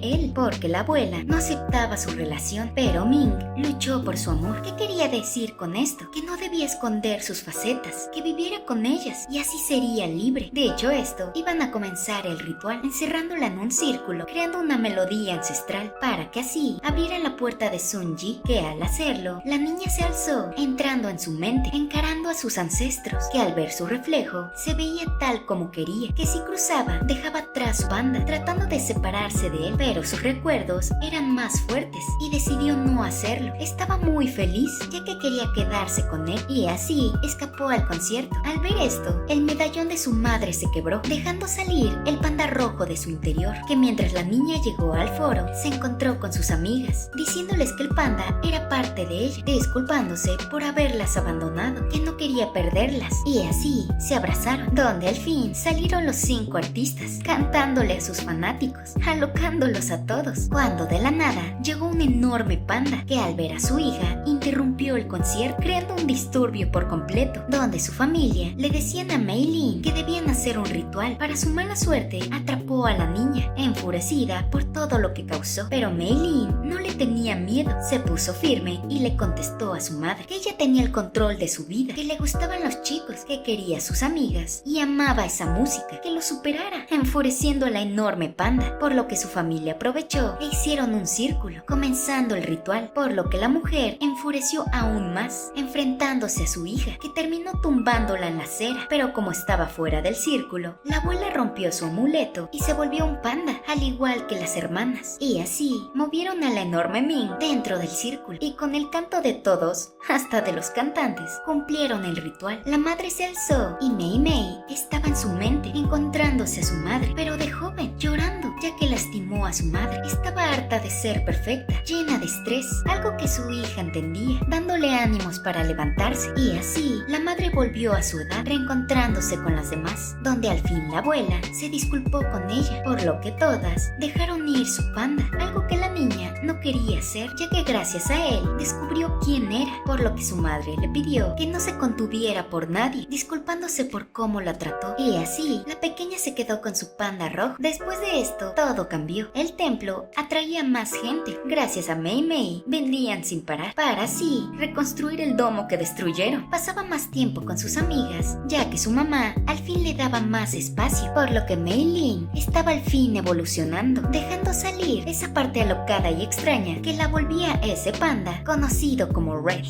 Speaker 3: él, porque la abuela no aceptaba su relación, pero Ming luchó por su amor. ¿Qué quería decir con esto? Que no debía esconder sus facetas, que viviera con ellas y así sería libre. De hecho, esto iban a comenzar el ritual, encerrándola en un círculo, creando una melodía ancestral, para que así abriera la puerta de Sun Ji, que al hacerlo, la niña se alzó, entrando en su mente, encarando a sus ancestros, que al ver su reflejo, se veía tal como quería, que si cruzaba, dejaba atrás su banda, tratando de separarse de él, pero sus recuerdos eran más fuertes, y decidió no hacerlo. Estaba muy feliz, ya que quería quedarse con él, y así escapó al concierto. Al ver esto, el medallón de su madre se quebró, dejando salir el panda rojo de su interior, que mientras la niña llegó al foro, se encontró con sus amigas, diciéndoles que el panda era parte de ella, disculpándose por haberlas abandonado, que no quería perderlas, y así se abrazaron, donde al fin salieron los 5 artistas, cantándole a sus fanáticos, alocándolos a todos, cuando de la nada llegó un enorme panda, que al ver a su hija, interrumpió el concierto, creando un disturbio por completo, donde su familia le decían a Mei Lin que debían hacer un ritual. Para su mala suerte, atrapó a la niña, enfurecida por todo lo que causó, pero Mei Lin no le tenía miedo, se puso firme y le contestó a su madre que ella tenía el control de su vida, que le gustaban los chicos, que quería a sus amigas y amaba esa música, que lo superara, enfureciendo a la enorme panda, por lo que su familia aprovechó e hicieron un círculo, comenzando el ritual, por lo que la mujer enfureció aún más, enfrentándose a su hija, que terminó tumbándola en la acera, pero como estaba fuera del círculo, la abuela rompió su amuleto y se volvió un panda, al igual que las hermanas, y así movieron a la enorme Ming dentro del círculo, y con el canto de todos, hasta de los cantantes, cumplieron el ritual. La madre se alzó y Mei Mei estaba en su mente, encontrándose a su madre, pero de joven, llorando, ya que lastimó a su madre. Estaba harta de ser perfecta, llena de estrés, algo que su hija entendía, dándole ánimos para levantarse. Y así, la madre volvió a su edad, reencontrándose con las demás, donde al fin la abuela se disculpó con ella, por lo que todas dejaron ir su panda, algo que la niña no quería hacer, ya que gracias a él descubrió quién era, por lo que su madre le pidió que no se contuviera por nadie, disculpándose por cómo la trató. Y así, la pequeña se quedó con su panda rojo. Después de esto, todo cambió. El templo atraía más gente. Gracias a Mei Mei, vendían sin parar, para así reconstruir el domo que destruyeron. Pasaba más tiempo con sus amigas, ya que su mamá al fin le daba más espacio, por lo que Mei Lin estaba al fin evolucionando, dejando salir esa parte alocada y extraña que la volvía ese panda conocido como Red.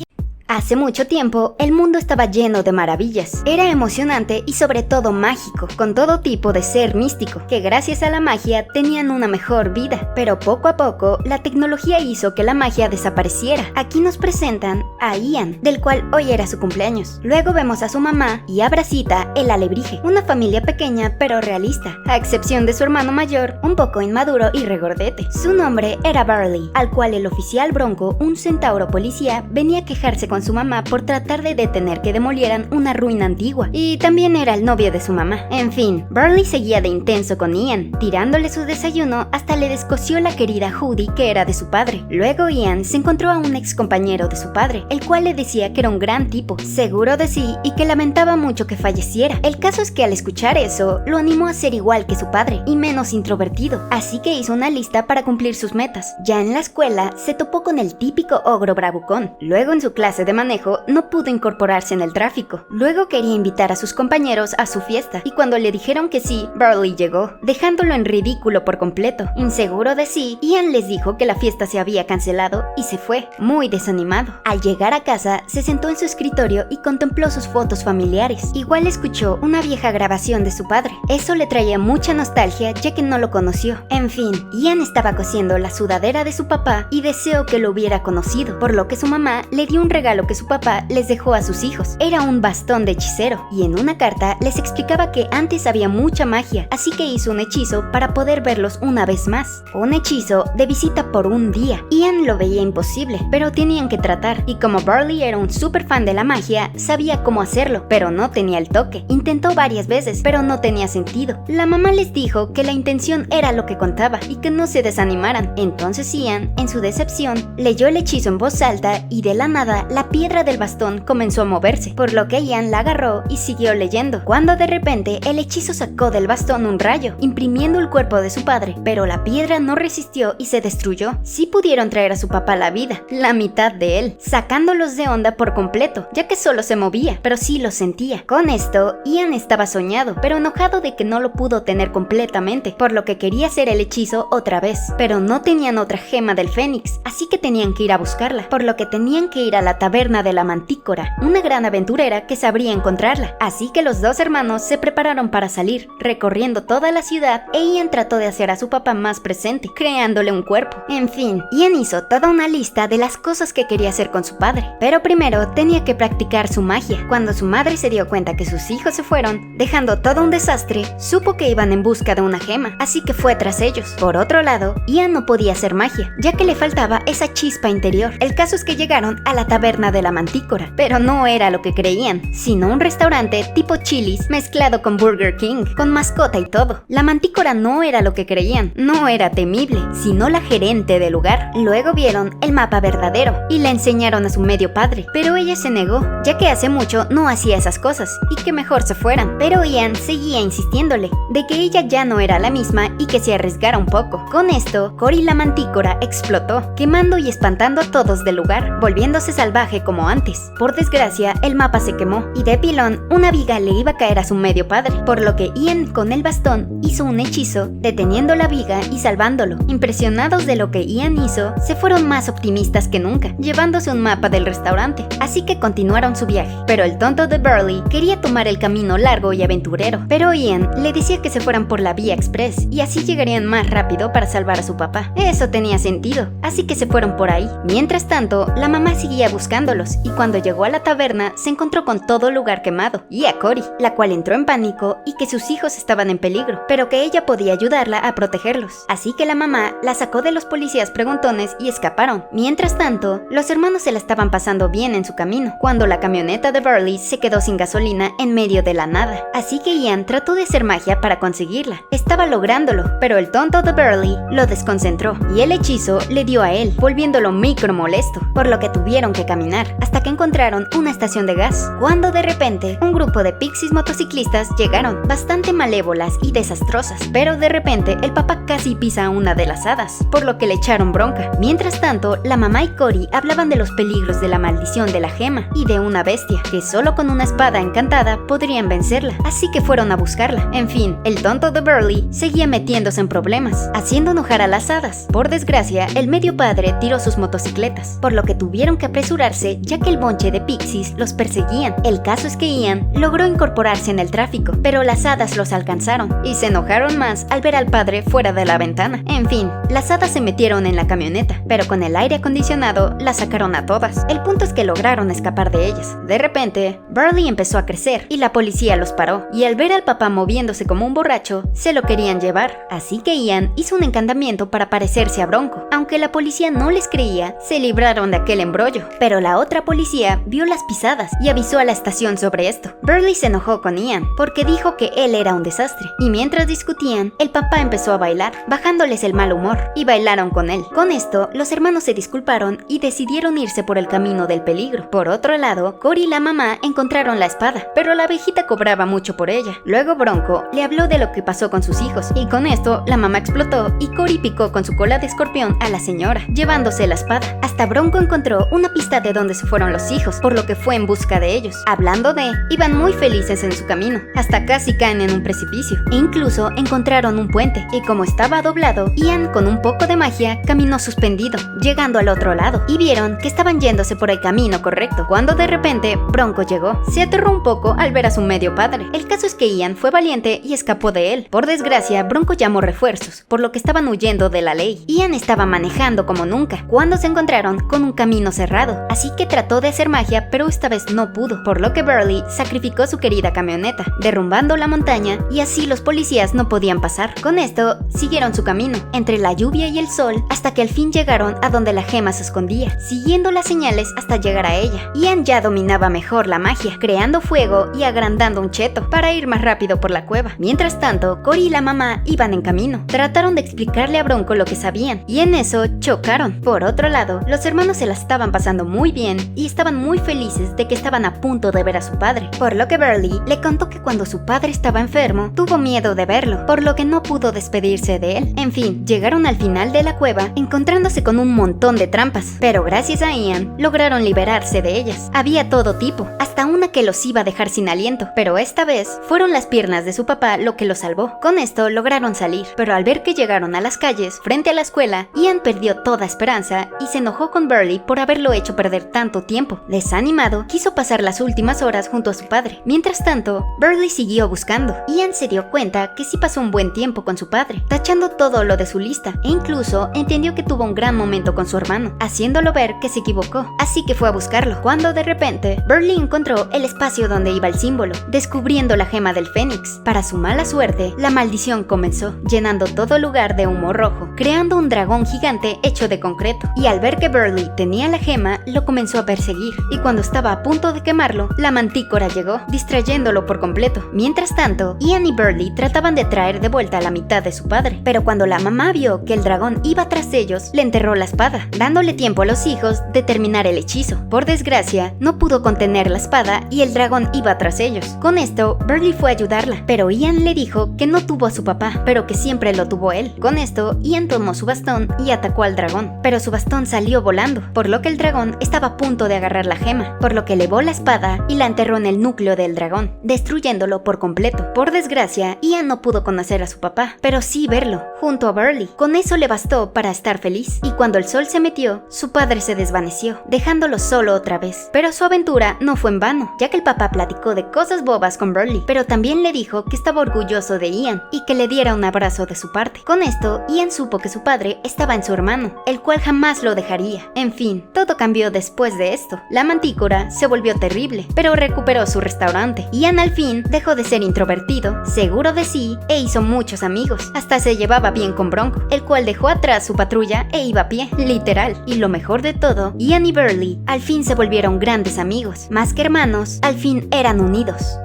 Speaker 2: Hace mucho tiempo, el mundo estaba lleno de maravillas. Era emocionante y sobre todo mágico, con todo tipo de ser místico, que gracias a la magia tenían una mejor vida. Pero poco a poco, la tecnología hizo que la magia desapareciera. Aquí nos presentan a Ian, del cual hoy era su cumpleaños. Luego vemos a su mamá y a Brasita, el alebrije, una familia pequeña pero realista, a excepción de su hermano mayor, un poco inmaduro y regordete. Su nombre era Barley, al cual el oficial Bronco, un centauro policía, venía a quejarse con su mamá por tratar de detener que demolieran una ruina antigua, y también era el novio de su mamá. En fin, Barley seguía de intenso con Ian, tirándole su desayuno hasta le descosió la querida Judy, que era de su padre. Luego Ian se encontró a un ex compañero de su padre, el cual le decía que era un gran tipo, seguro de sí y que lamentaba mucho que falleciera. El caso es que al escuchar eso, lo animó a ser igual que su padre y menos introvertido, así que hizo una lista para cumplir sus metas. Ya en la escuela se topó con el típico ogro bravucón. Luego en su clase de manejo no pudo incorporarse en el tráfico. Luego quería invitar a sus compañeros a su fiesta, y cuando le dijeron que sí, Barley llegó, dejándolo en ridículo por completo. Inseguro de sí, Ian les dijo que la fiesta se había cancelado y se fue, muy desanimado. Al llegar a casa, se sentó en su escritorio y contempló sus fotos familiares. Igual escuchó una vieja grabación de su padre. Eso le traía mucha nostalgia, ya que no lo conoció. En fin, Ian estaba cosiendo la sudadera de su papá y deseó que lo hubiera conocido, por lo que su mamá le dio un regalo que su papá les dejó a sus hijos. Era un bastón de hechicero, y en una carta les explicaba que antes había mucha magia, así que hizo un hechizo para poder verlos una vez más. Un hechizo de visita por un día. Ian lo veía imposible, pero tenían que tratar, y como Barley era un super fan de la magia, sabía cómo hacerlo, pero no tenía el toque. Intentó varias veces, pero no tenía sentido. La mamá les dijo que la intención era lo que contaba, y que no se desanimaran. Entonces Ian, en su decepción, leyó el hechizo en voz alta, y de la nada, la piedra del bastón comenzó a moverse, por lo que Ian la agarró y siguió leyendo, cuando de repente el hechizo sacó del bastón un rayo, imprimiendo el cuerpo de su padre, pero la piedra no resistió y se destruyó. Sí pudieron traer a su papá a la vida, la mitad de él, sacándolos de onda por completo, ya que solo se movía, pero sí lo sentía. Con esto, Ian estaba soñado, pero enojado de que no lo pudo tener completamente, por lo que quería hacer el hechizo otra vez, pero no tenían otra gema del Fénix, así que tenían que ir a buscarla, por lo que tenían que ir a la taberna de la Mantícora, una gran aventurera que sabría encontrarla. Así que los dos hermanos se prepararon para salir, recorriendo toda la ciudad, e Ian trató de hacer a su papá más presente, creándole un cuerpo. En fin, Ian hizo toda una lista de las cosas que quería hacer con su padre, pero primero tenía que practicar su magia. Cuando su madre se dio cuenta que sus hijos se fueron, dejando todo un desastre, supo que iban en busca de una gema, así que fue tras ellos. Por otro lado, Ian no podía hacer magia, ya que le faltaba esa chispa interior. El caso es que llegaron a la taberna de la Mantícora, pero no era lo que creían, sino un restaurante tipo Chili's mezclado con Burger King, con mascota y todo. La Mantícora no era lo que creían, no era temible, sino la gerente del lugar. Luego vieron el mapa verdadero y le enseñaron a su medio padre, pero ella se negó, ya que hace mucho no hacía esas cosas y que mejor se fueran. Pero Ian seguía insistiéndole de que ella ya no era la misma y que se arriesgara un poco. Con esto, Cory la Mantícora explotó, quemando y espantando a todos del lugar, volviéndose salvaje como antes. Por desgracia, el mapa se quemó y de pilón una viga le iba a caer a su medio padre, por lo que Ian con el bastón hizo un hechizo deteniendo la viga y salvándolo. Impresionados de lo que Ian hizo, se fueron más optimistas que nunca, llevándose un mapa del restaurante, así que continuaron su viaje. Pero el tonto de Barley quería tomar el camino largo y aventurero, pero Ian le decía que se fueran por la vía express y así llegarían más rápido para salvar a su papá. Eso tenía sentido, así que se fueron por ahí. Mientras tanto, la mamá seguía buscando buscándolos, y cuando llegó a la taberna se encontró con todo lugar quemado, y a Cory, la cual entró en pánico y que sus hijos estaban en peligro, pero que ella podía ayudarla a protegerlos. Así que la mamá la sacó de los policías preguntones y escaparon. Mientras tanto, los hermanos se la estaban pasando bien en su camino, cuando la camioneta de Burley se quedó sin gasolina en medio de la nada. Así que Ian trató de hacer magia para conseguirla. Estaba lográndolo, pero el tonto de Burley lo desconcentró, y el hechizo le dio a él, volviéndolo micro molesto, por lo que tuvieron que caminar, hasta que encontraron una estación de gas, cuando de repente un grupo de pixies motociclistas llegaron, bastante malévolas y desastrosas, pero de repente el papá casi pisa a una de las hadas, por lo que le echaron bronca. Mientras tanto, la mamá y Cory hablaban de los peligros de la maldición de la gema y de una bestia, que solo con una espada encantada podrían vencerla, así que fueron a buscarla. En fin, el tonto de Burley seguía metiéndose en problemas, haciendo enojar a las hadas. Por desgracia, el medio padre tiró sus motocicletas, por lo que tuvieron que apresurarse ya que el bonche de pixies los perseguían. El caso es que Ian logró incorporarse en el tráfico, pero las hadas los alcanzaron y se enojaron más al ver al padre fuera de la ventana. En fin, las hadas se metieron en la camioneta, pero con el aire acondicionado las sacaron a todas. El punto es que lograron escapar de ellas. De repente, Burley empezó a crecer y la policía los paró, y al ver al papá moviéndose como un borracho, se lo querían llevar. Así que Ian hizo un encantamiento para parecerse a Bronco. Aunque la policía no les creía, se libraron de aquel embrollo. Pero la otra policía vio las pisadas y avisó a la estación sobre esto. Burley se enojó con Ian porque dijo que él era un desastre, y mientras discutían, el papá empezó a bailar, bajándoles el mal humor, y bailaron con él. Con esto, los hermanos se disculparon y decidieron irse por el camino del peligro. Por otro lado, Cory y la mamá encontraron la espada, pero la abejita cobraba mucho por ella. Luego Bronco le habló de lo que pasó con sus hijos, y con esto la mamá explotó y Cory picó con su cola de escorpión a la señora, llevándose la espada. Hasta Bronco encontró una pista de dónde se fueron los hijos, por lo que fue en busca de ellos. Hablando de, iban muy felices en su camino, hasta casi caen en un precipicio, e incluso encontraron un puente, y como estaba doblado, Ian con un poco de magia caminó suspendido, llegando al otro lado, y vieron que estaban yéndose por el camino correcto, cuando de repente Bronco llegó. Se aterró un poco al ver a su medio padre. El caso es que Ian fue valiente y escapó de él. Por desgracia, Bronco llamó refuerzos, por lo que estaban huyendo de la ley. Ian estaba manejando como nunca, cuando se encontraron con un camino cerrado, así que trató de hacer magia, pero esta vez no pudo, por lo que Burley sacrificó su querida camioneta, derrumbando la montaña, y así los policías no podían pasar. Con esto, siguieron su camino, entre la lluvia y el sol, hasta que al fin llegaron a donde la gema se escondía, siguiendo las señales hasta llegar a ella. Ian ya dominaba mejor la magia, creando fuego y agrandando un cheto para ir más rápido por la cueva. Mientras tanto, Cory y la mamá iban en camino. Trataron de explicarle a Bronco lo que sabían, y en eso chocaron. Por otro lado, los hermanos se la estaban pasando muy bien y estaban muy felices de que estaban a punto de ver a su padre, por lo que Burley le contó que cuando su padre estaba enfermo, tuvo miedo de verlo, por lo que no pudo despedirse de él. En fin, llegaron al final de la cueva, encontrándose con un montón de trampas, pero gracias a Ian, lograron liberarse de ellas. Había todo tipo, hasta una que los iba a dejar sin aliento, pero esta vez fueron las piernas de su papá lo que los salvó. Con esto lograron salir, pero al ver que llegaron a las calles frente a la escuela, Ian perdió toda esperanza y se enojó con Burley por haberlo hecho perder tanto tiempo. Desanimado, quiso pasar las últimas horas junto a su padre. Mientras tanto, Burley siguió buscando. Ian se dio cuenta que sí pasó un buen tiempo con su padre, tachando todo lo de su lista, e incluso entendió que tuvo un gran momento con su hermano, haciéndolo ver que se equivocó, así que fue a buscarlo, cuando de repente, Burley encontró el espacio donde iba el símbolo, descubriendo la gema del Fénix. Para su mala suerte, la maldición comenzó, llenando todo lugar de humo rojo, creando un dragón gigante hecho de concreto, y al ver que Burley tenía la gema, lo comenzó a perseguir, y cuando estaba a punto de quemarlo, la mantícora llegó, distrayéndolo por completo. Mientras tanto, Ian y Burley trataban de traer de vuelta a la mitad de su padre, pero cuando la mamá vio que el dragón iba tras ellos, le enterró la espada, dándole tiempo a los hijos de terminar el hechizo. Por desgracia, no pudo contener la espada y el dragón iba tras ellos. Con esto, Burley fue a ayudarla, pero Ian le dijo que no tuvo a su papá, pero que siempre lo tuvo él. Con esto, Ian tomó su bastón y atacó al dragón, pero su bastón salió volando, por lo que el dragón estaba a punto de agarrar la gema, por lo que elevó la espada y la enterró en el núcleo del dragón, destruyéndolo por completo. Por desgracia, Ian no pudo conocer a su papá, pero sí verlo, junto a Burley. Con eso le bastó para estar feliz, y cuando el sol se metió, su padre se desvaneció, dejándolo solo otra vez. Pero su aventura no fue en vano, ya que el papá platicó de cosas bobas con Burley, pero también le dijo que estaba orgulloso de Ian y que le diera un abrazo de su parte. Con esto, Ian supo que su padre estaba en su hermano, el cual jamás lo dejaría. En fin, todo cambió de después de esto. La mantícora se volvió terrible, pero recuperó su restaurante. Ian al fin dejó de ser introvertido, seguro de sí, e hizo muchos amigos. Hasta se llevaba bien con Bronco, el cual dejó atrás su patrulla e iba a pie, literal. Y lo mejor de todo, Ian y Burley al fin se volvieron grandes amigos. Más que hermanos, al fin eran unidos.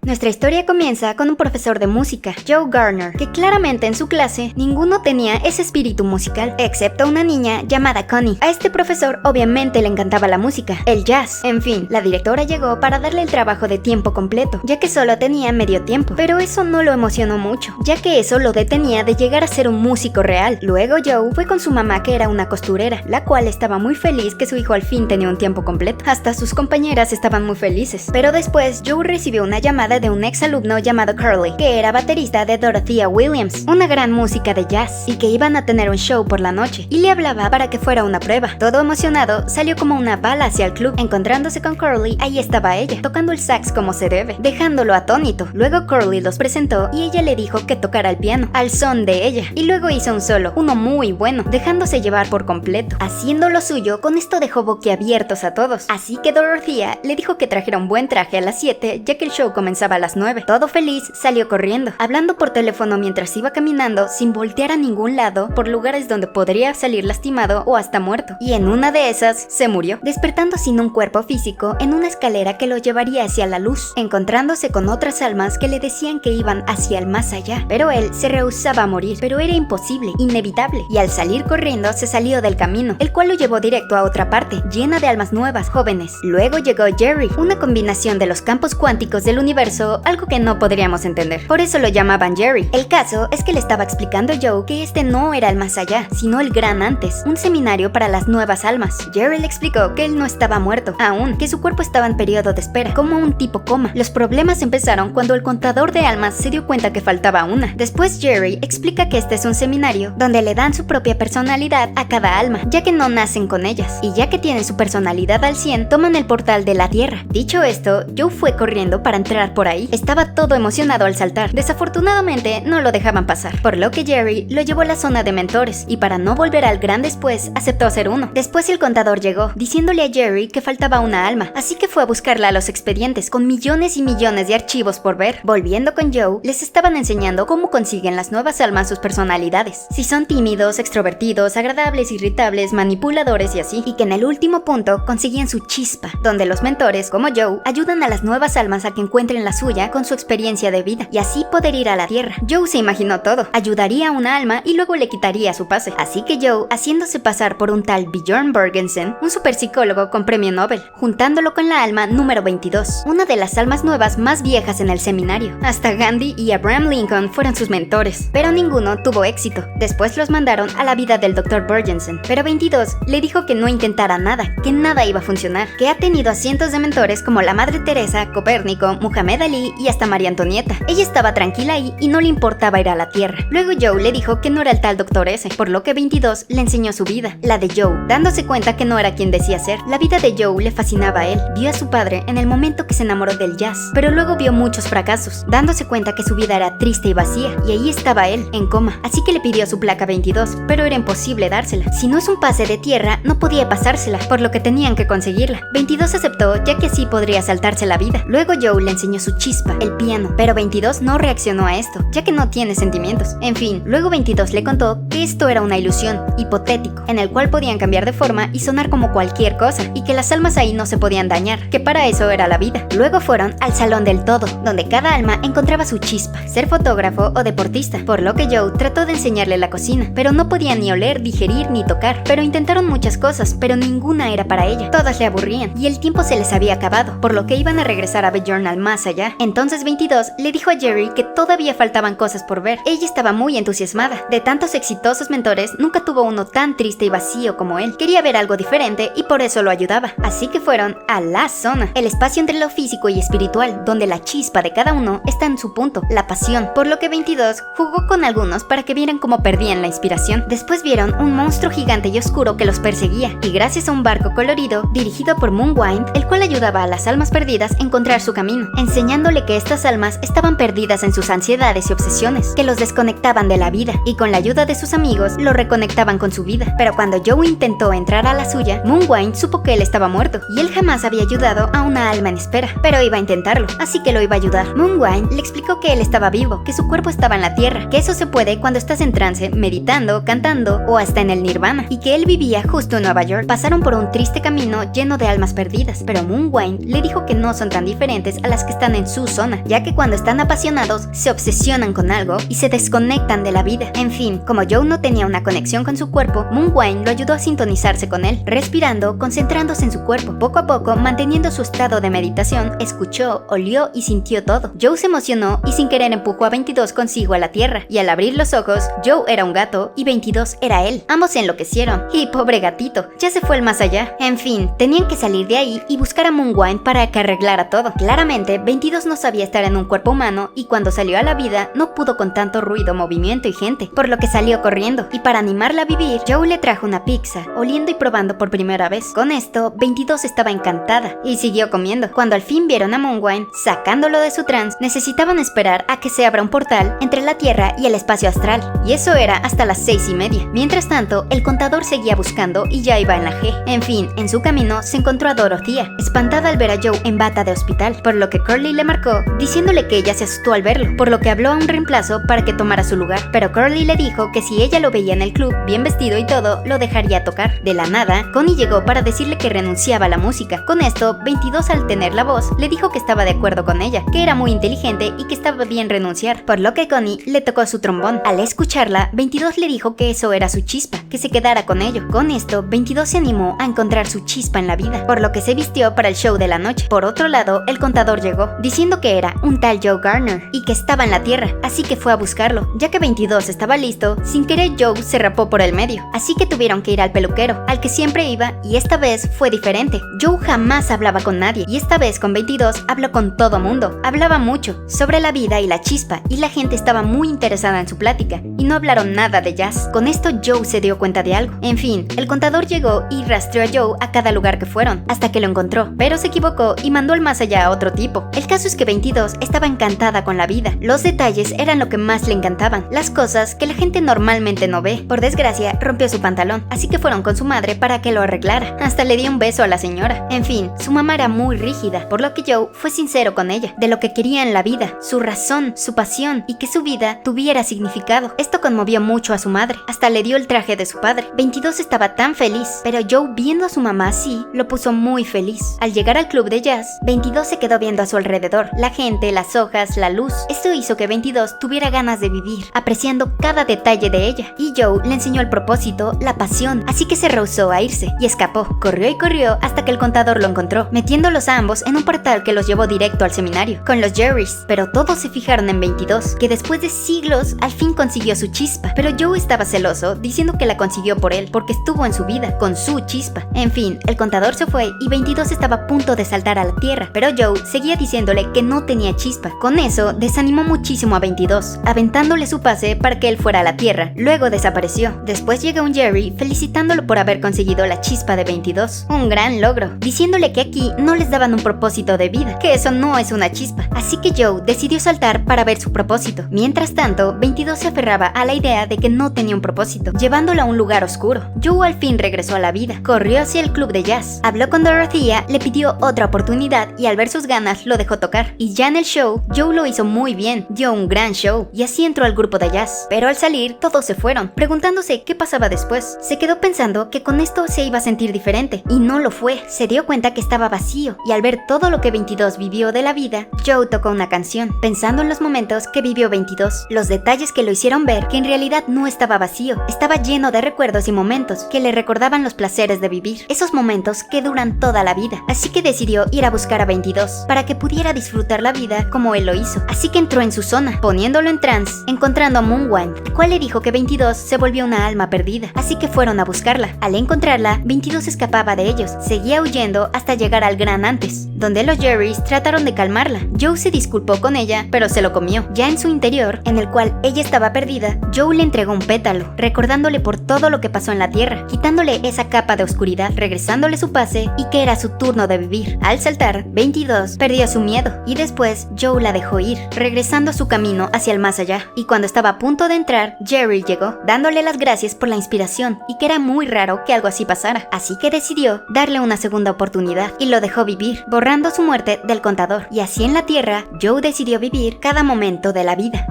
Speaker 2: Nuestra historia comienza con un profesor de música, Joe Garner, que claramente en su clase ninguno tenía ese espíritu musical, excepto una niña llamada Connie. A este profesor obviamente le encantaba la música, el jazz. En fin, la directora llegó para darle el trabajo de tiempo completo, ya que solo tenía medio tiempo. Pero eso no lo emocionó mucho, ya que eso lo detenía de llegar a ser un músico real. Luego Joe fue con su mamá, que era una costurera, la cual estaba muy feliz que su hijo al fin tenía un tiempo completo. Hasta sus compañeras estaban muy felices. Pero después Joe recibió una llamada de un ex alumno llamado Curly, que era baterista de Dorothea Williams, una gran música de jazz, y que iban a tener un show por la noche, y le hablaba para que fuera una prueba. Todo emocionado, salió como una bala hacia el club. Encontrándose con Curly, ahí estaba ella, tocando el sax como se debe, dejándolo atónito. Luego Curly los presentó y ella le dijo que tocara el piano, al son de ella, y luego hizo un solo, uno muy bueno, dejándose llevar por completo. Haciendo lo suyo, con esto dejó boquiabiertos a todos. Así que Dorothea le dijo que trajera un buen traje a las 7, ya que el show comenzaba a las 9. Todo feliz, salió corriendo, hablando por teléfono mientras iba caminando sin voltear a ningún lado, por lugares donde podría salir lastimado o hasta muerto. Y en una de esas, se murió, despertando sin un cuerpo físico en una escalera que lo llevaría hacia la luz, encontrándose con otras almas que le decían que iban hacia el más allá. Pero él se rehusaba a morir, pero era imposible, inevitable, y al salir corriendo se salió del camino, el cual lo llevó directo a otra parte, llena de almas nuevas, jóvenes. Luego llegó Jerry, una combinación de los campos cuánticos del universo, algo que no podríamos entender. Por eso lo llamaban Jerry. El caso es que le estaba explicando a Joe que este no era el más allá, sino el gran antes, un seminario para las nuevas almas. Jerry le explicó que él no estaba muerto aún, que su cuerpo estaba en periodo de espera, como un tipo coma. Los problemas empezaron cuando el contador de almas se dio cuenta que faltaba una. Después Jerry explica que este es un seminario donde le dan su propia personalidad a cada alma, ya que no nacen con ellas, y ya que tienen su personalidad al 100, toman el portal de la tierra. Dicho esto, Joe fue corriendo para entrar por ahí. Estaba todo emocionado al saltar. Desafortunadamente no lo dejaban pasar, por lo que Jerry lo llevó a la zona de mentores, y para no volver al gran después, aceptó ser uno. Después el contador llegó, diciéndole a Jerry que faltaba una alma, así que fue a buscarla a los expedientes, con millones y millones de archivos por ver. Volviendo con Joe, les estaban enseñando cómo consiguen las nuevas almas sus personalidades, si son tímidos, extrovertidos, agradables, irritables, manipuladores y así, y que en el último punto conseguían su chispa, donde los mentores, como Joe, ayudan a las nuevas almas a que encuentren la suya con su experiencia de vida, y así poder ir a la tierra. Joe se imaginó todo, ayudaría a una alma y luego le quitaría su pase. Así que Joe, haciéndose pasar por un tal Bjorn Borgensen, un superpsicólogo con premio Nobel, juntándolo con la alma número 22, una de las almas nuevas más viejas en el seminario. Hasta Gandhi y Abraham Lincoln fueron sus mentores, pero ninguno tuvo éxito. Después los mandaron a la vida del Dr. Borgensen, pero 22 le dijo que no intentara nada, que nada iba a funcionar, que ha tenido a cientos de mentores como la Madre Teresa, Copérnico, Muhammad Ali y hasta María Antonieta. Ella estaba tranquila ahí y no le importaba ir a la tierra. Luego Joe le dijo que no era el tal doctor ese, por lo que 22 le enseñó su vida, la de Joe, dándose cuenta que no era quien decía ser. La vida de Joe le fascinaba a él. Vio a su padre en el momento que se enamoró del jazz, pero luego vio muchos fracasos, dándose cuenta que su vida era triste y vacía, y ahí estaba él, en coma. Así que le pidió su placa 22, pero era imposible dársela. Si no es un pase de tierra, no podía pasársela, por lo que tenían que conseguirla. 22 aceptó, ya que así podría saltarse la vida. Luego Joe le enseñó su chispa, el piano, pero 22 no reaccionó a esto, ya que no tiene sentimientos. En fin, luego 22 le contó que esto era una ilusión, hipotético, en el cual podían cambiar de forma y sonar como cualquier cosa, y que las almas ahí no se podían dañar, que para eso era la vida. Luego fueron al salón del todo, donde cada alma encontraba su chispa, ser fotógrafo o deportista, por lo que Joe trató de enseñarle la cocina, pero no podía ni oler, digerir ni tocar. Pero intentaron muchas cosas, pero ninguna era para ella. Todas le aburrían, y el tiempo se les había acabado, por lo que iban a regresar a Bjorn al más allá. Entonces 22 le dijo a Jerry que todavía faltaban cosas por ver. Ella estaba muy entusiasmada. De tantos exitosos mentores, nunca tuvo uno tan triste y vacío como él. Quería ver algo diferente y por eso lo ayudaba. Así que fueron a la zona, el espacio entre lo físico y espiritual, donde la chispa de cada uno está en su punto, la pasión, por lo que 22 jugó con algunos para que vieran cómo perdían la inspiración. Después vieron un monstruo gigante y oscuro que los perseguía, y gracias a un barco colorido dirigido por Moonwind, el cual ayudaba a las almas perdidas a encontrar su camino, enseñando
Speaker 3: enseñándole que estas almas estaban perdidas en sus ansiedades y obsesiones, que los desconectaban de la vida, y con la ayuda de sus amigos lo reconectaban con su vida. Pero cuando Joe intentó entrar a la suya, Moonwine supo que él estaba muerto, y él jamás había ayudado a una alma en espera, pero iba a intentarlo, así que lo iba a ayudar. Moonwine le explicó que él estaba vivo, que su cuerpo estaba en la tierra, que eso se puede cuando estás en trance, meditando, cantando o hasta en el nirvana, y que él vivía justo en Nueva York. Pasaron por un triste camino lleno de almas perdidas, pero Moonwine le dijo que no son tan diferentes a las que están en su zona, ya que cuando están apasionados se obsesionan con algo y se desconectan de la vida. En fin, como Joe no tenía una conexión con su cuerpo, Moonwine lo ayudó a sintonizarse con él, respirando, concentrándose en su cuerpo. Poco a poco, manteniendo su estado de meditación, escuchó, olió y sintió todo. Joe se emocionó y sin querer empujó a 22 consigo a la tierra, y al abrir los ojos, Joe era un gato y 22 era él. Ambos se enloquecieron, y pobre gatito, ya se fue el más allá. En fin, tenían que salir de ahí y buscar a Moonwine para que arreglara todo. Claramente, 22 no sabía estar en un cuerpo humano, y cuando salió a la vida no pudo con tanto ruido, movimiento y gente, por lo que salió corriendo, y para animarla a vivir, Joe le trajo una pizza, oliendo y probando por primera vez. Con esto, 22 estaba encantada, y siguió comiendo. Cuando al fin vieron a Moonwine, sacándolo de su trance, necesitaban esperar a que se abra un portal entre la Tierra y el espacio astral, y eso era hasta las 6:30. Mientras tanto, el contador seguía buscando y ya iba en la G. En fin, en su camino se encontró a Dorothea, espantada al ver a Joe en bata de hospital, por lo que Curly le marcó, diciéndole que ella se asustó al verlo, por lo que habló a un reemplazo para que tomara su lugar, pero Curly le dijo que si ella lo veía en el club, bien vestido y todo, lo dejaría tocar. De la nada, Connie llegó para decirle que renunciaba a la música. Con esto, 22 al tener la voz, le dijo que estaba de acuerdo con ella, que era muy inteligente y que estaba bien renunciar, por lo que Connie le tocó su trombón. Al escucharla, 22 le dijo que eso era su chispa, que se quedara con ello. Con esto, 22 se animó a encontrar su chispa en la vida, por lo que se vistió para el show de la noche. Por otro lado, el contador llegó, diciendo que era un tal Joe Garner y que estaba en la tierra, así que fue a buscarlo. Ya que 22 estaba listo, sin querer Joe se rapó por el medio, así que tuvieron que ir al peluquero, al que siempre iba, y esta vez fue diferente. Joe jamás hablaba con nadie, y esta vez con 22 habló con todo mundo. Hablaba mucho sobre la vida y la chispa, y la gente estaba muy interesada en su plática, y no hablaron nada de jazz. Con esto Joe se dio cuenta de algo. En fin, el contador llegó y rastreó a Joe a cada lugar que fueron, hasta que lo encontró, pero se equivocó y mandó al más allá a otro tipo. El caso es que 22 estaba encantada con la vida. Los detalles eran lo que más le encantaban, las cosas que la gente normalmente no ve. Por desgracia, rompió su pantalón, así que fueron con su madre para que lo arreglara. Hasta le dio un beso a la señora. En fin, su mamá era muy rígida, por lo que Joe fue sincero con ella, de lo que quería en la vida, su razón, su pasión, y que su vida tuviera significado. Esto conmovió mucho a su madre, hasta le dio el traje de su padre. 22 estaba tan feliz, pero Joe, viendo a su mamá así, lo puso muy feliz. Al llegar al club de jazz, 22 se quedó viendo a su alrededor, la gente, las hojas, la luz. Esto hizo que 22 tuviera ganas de vivir, apreciando cada detalle de ella, y Joe le enseñó el propósito, la pasión, así que se rehusó a irse y escapó. Corrió y corrió hasta que el contador lo encontró, metiéndolos a ambos en un portal que los llevó directo al seminario, con los Jerrys. Pero todos se fijaron en 22, que después de siglos al fin consiguió su chispa, pero Joe estaba celoso, diciendo que la consiguió por él, porque estuvo en su vida, con su chispa. En fin, el contador se fue y 22 estaba a punto de saltar a la tierra, pero Joe seguía diciéndole que no tenía chispa. Con eso, desanimó muchísimo a 22, aventándole su pase para que él fuera a la tierra. Luego desapareció. Después llegó un Jerry felicitándolo por haber conseguido la chispa de 22, un gran logro, diciéndole que aquí no les daban un propósito de vida, que eso no es una chispa. Así que Joe decidió saltar para ver su propósito. Mientras tanto, 22 se aferraba a la idea de que no tenía un propósito, llevándolo a un lugar oscuro. Joe al fin regresó a la vida, corrió hacia el club de jazz, habló con Dorothea, le pidió otra oportunidad y al ver sus ganas lo dejó tocar. Y ya en el show, Joe lo hizo muy bien, dio un gran show y así entró al grupo de jazz. Pero al salir, todos se fueron, preguntándose qué pasaba después. Se quedó pensando que con esto se iba a sentir diferente, y no lo fue. Se dio cuenta que estaba vacío, y al ver todo lo que 22 vivió de la vida, Joe tocó una canción, pensando en los momentos que vivió 22, los detalles que lo hicieron ver que en realidad no estaba vacío, estaba lleno de recuerdos y momentos que le recordaban los placeres de vivir, esos momentos que duran toda la vida. Así que decidió ir a buscar a 22 para que pudiera disfrutar la vida como él lo hizo. Así que entró en su zona, poniéndolo en trance, encontrando a Moonwine, el cual le dijo que 22 se volvió una alma perdida, así que fueron a buscarla. Al encontrarla, 22 escapaba de ellos, seguía huyendo hasta llegar al gran antes,
Speaker 2: donde los Jerrys trataron de calmarla. Joe se disculpó con ella, pero se lo comió. Ya en su interior, en el cual ella estaba perdida, Joe le entregó un pétalo, recordándole por todo lo que pasó en la Tierra, quitándole esa capa de oscuridad, regresándole su pase y que era su turno de vivir. Al saltar, 22 perdió su miedo y después Joe la dejó ir, regresando su camino hacia el más allá. Y cuando estaba a punto de entrar, Jerry llegó, dándole las gracias por la inspiración y que era muy raro que algo así pasara. Así que decidió darle una segunda oportunidad y lo dejó vivir, borrando su muerte del contador. Y así en la Tierra, Joe decidió vivir cada momento de la vida.